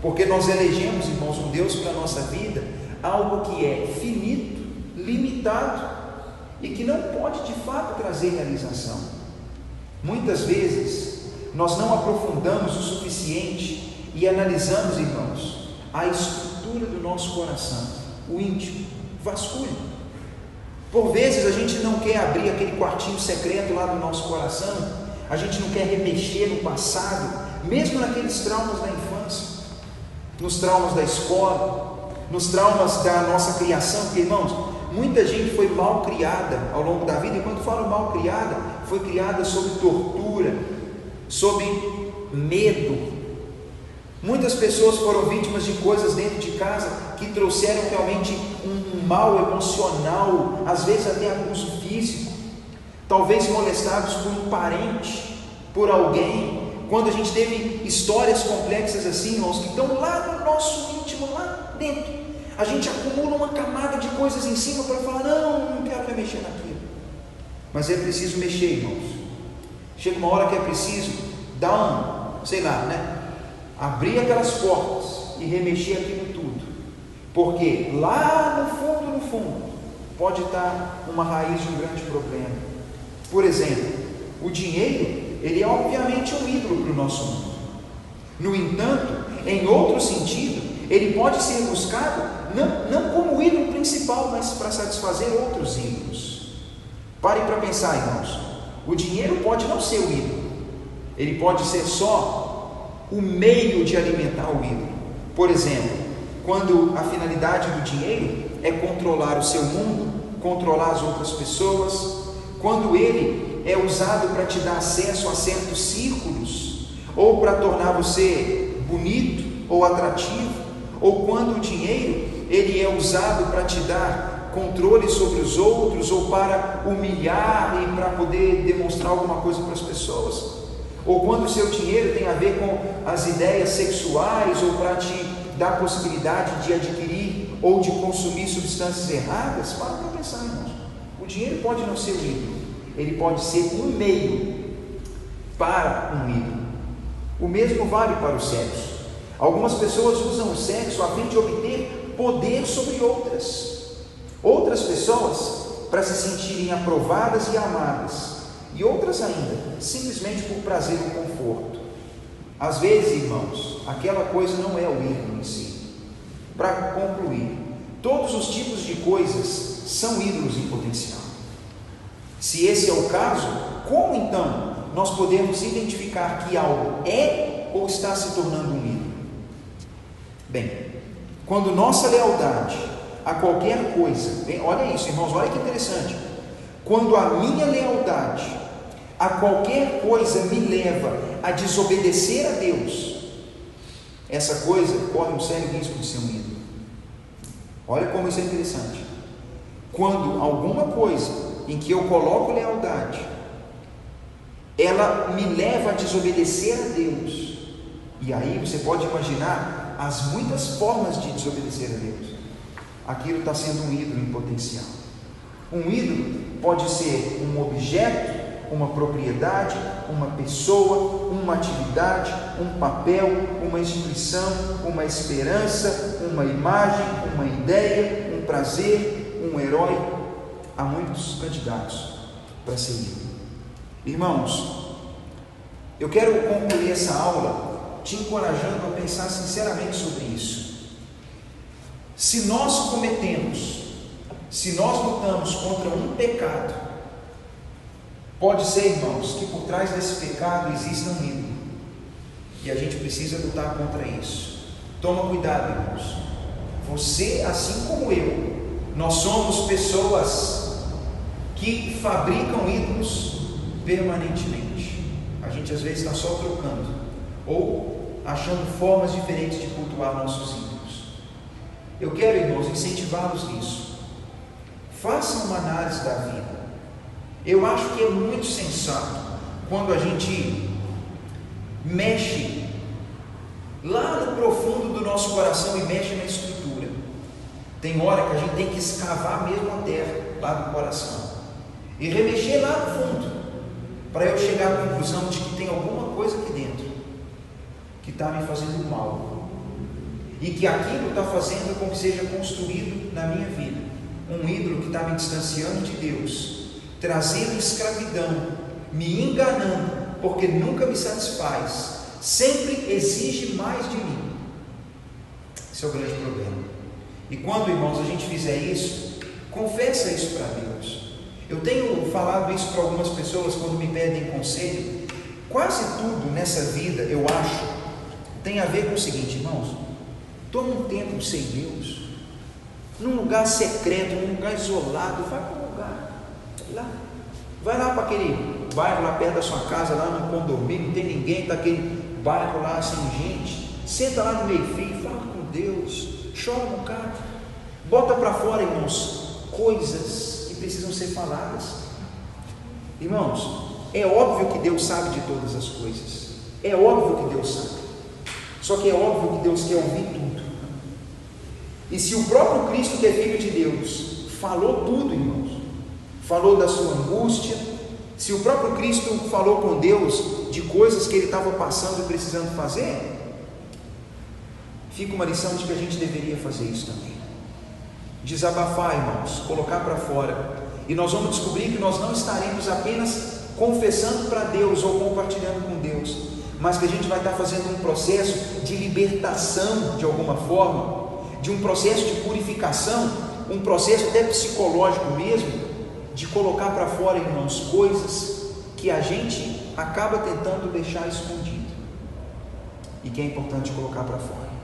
porque nós elegemos, irmãos, um Deus para a nossa vida, algo que é finito, limitado e que não pode de fato trazer realização. Muitas vezes nós não aprofundamos o suficiente e analisamos, irmãos, a estrutura do nosso coração, o íntimo, vasculho. Por vezes a gente não quer abrir aquele quartinho secreto lá do nosso coração, a gente não quer remexer no passado, mesmo naqueles traumas da infância, nos traumas da escola, nos traumas da nossa criação, porque, irmãos, muita gente foi mal criada ao longo da vida, e quando falo mal criada, foi criada sob tortura, sob medo. Muitas pessoas foram vítimas de coisas dentro de casa que trouxeram realmente um mal emocional, às vezes até abuso físico, talvez molestados por um parente, por alguém. Quando a gente teve histórias complexas assim, irmãos, que estão lá no nosso íntimo, lá dentro, a gente acumula uma camada de coisas em cima para falar, não quero mexer naquilo. Mas é preciso mexer, irmãos. Chega uma hora que é preciso dar abrir aquelas portas e remexer aquilo tudo, porque lá no fundo, pode estar uma raiz de um grande problema. Por exemplo, o dinheiro, ele é obviamente um ídolo para o nosso mundo. No entanto, em outro sentido, ele pode ser buscado não como o ídolo principal, mas para satisfazer outros ídolos. Parem para pensar, irmãos. O dinheiro pode não ser o ídolo, ele pode ser só o meio de alimentar o ídolo. Por exemplo, quando a finalidade do dinheiro é controlar o seu mundo, controlar as outras pessoas, quando ele é usado para te dar acesso a certos círculos, ou para tornar você bonito ou atrativo, ou quando o dinheiro ele é usado para te dar controle sobre os outros, ou para humilhar e para poder demonstrar alguma coisa para as pessoas, ou quando o seu dinheiro tem a ver com as ideias sexuais, ou para te dar a possibilidade de adquirir ou de consumir substâncias erradas, para pensar, irmãos. O dinheiro pode não ser o ídolo, ele pode ser um meio para um ídolo. O mesmo vale para o sexo. Algumas pessoas usam o sexo a fim de obter poder sobre outras. Outras pessoas para se sentirem aprovadas e amadas. E outras ainda, simplesmente por prazer ou conforto. Às vezes, irmãos, aquela coisa não é o ídolo em si. Para concluir, todos os tipos de coisas são ídolos em potencial. Se esse é o caso, como então nós podemos identificar que algo é ou está se tornando um ídolo? Bem, quando nossa lealdade a qualquer coisa, bem, olha isso, irmãos, olha que interessante. Quando a minha lealdade a qualquer coisa me leva a desobedecer a Deus, essa coisa corre um sério risco de ser um ídolo. Olha como isso é interessante. Quando alguma coisa em que eu coloco lealdade, ela me leva a desobedecer a Deus, e aí você pode imaginar as muitas formas de desobedecer a Deus, aquilo está sendo um ídolo em potencial. Um ídolo pode ser um objeto, uma propriedade, uma pessoa, uma atividade, um papel, uma instituição, uma esperança, uma imagem, uma ideia, um prazer, um herói. Há muitos candidatos para ser ídolo. Irmãos, eu quero concluir essa aula te encorajando a pensar sinceramente sobre isso. Se nós lutamos contra um pecado, pode ser, irmãos, que por trás desse pecado exista um ídolo, e a gente precisa lutar contra isso. Toma cuidado, irmãos. Você, assim como eu, nós somos pessoas que fabricam ídolos permanentemente. A gente às vezes está só trocando, ou achando formas diferentes de cultuar nossos ídolos. Eu quero, irmãos, incentivá-los nisso. Façam uma análise da vida. Eu acho que é muito sensato quando a gente mexe lá no profundo do nosso coração e mexe na estrutura. Tem hora que a gente tem que escavar mesmo a terra lá do coração e remexer lá no fundo, para eu chegar à conclusão de que tem alguma coisa aqui dentro que está me fazendo mal, e que aquilo está fazendo com que seja construído na minha vida um ídolo que está me distanciando de Deus, trazendo escravidão, me enganando, porque nunca me satisfaz, sempre exige mais de mim. Esse é o grande problema. E quando, irmãos, a gente fizer isso, confessa isso para Deus. Eu tenho falado isso para algumas pessoas quando me pedem conselho. Quase tudo nessa vida, eu acho, tem a ver com o seguinte, irmãos: toma um tempo sem Deus, num lugar secreto, num lugar isolado. Vai para um lugar lá, vai lá para aquele bairro lá perto da sua casa, lá no condomínio, não tem ninguém, está aquele bairro lá sem gente, senta lá no meio-fio, fala com Deus, chora um bocado, bota para fora, irmãos, coisas que precisam ser faladas. Irmãos, é óbvio que Deus sabe de todas as coisas, é óbvio que Deus sabe, só que é óbvio que Deus quer ouvir tudo. E se o próprio Cristo, que é Filho de Deus, falou tudo, irmãos, falou da sua angústia, se o próprio Cristo falou com Deus de coisas que ele estava passando e precisando fazer, fica uma lição de que a gente deveria fazer isso também. Desabafar, irmãos, colocar para fora, e nós vamos descobrir que nós não estaremos apenas confessando para Deus ou compartilhando com Deus, mas que a gente vai estar fazendo um processo de libertação de alguma forma, de um processo de purificação, um processo até psicológico mesmo, de colocar para fora, irmãos, coisas que a gente acaba tentando deixar escondido e que é importante colocar para fora.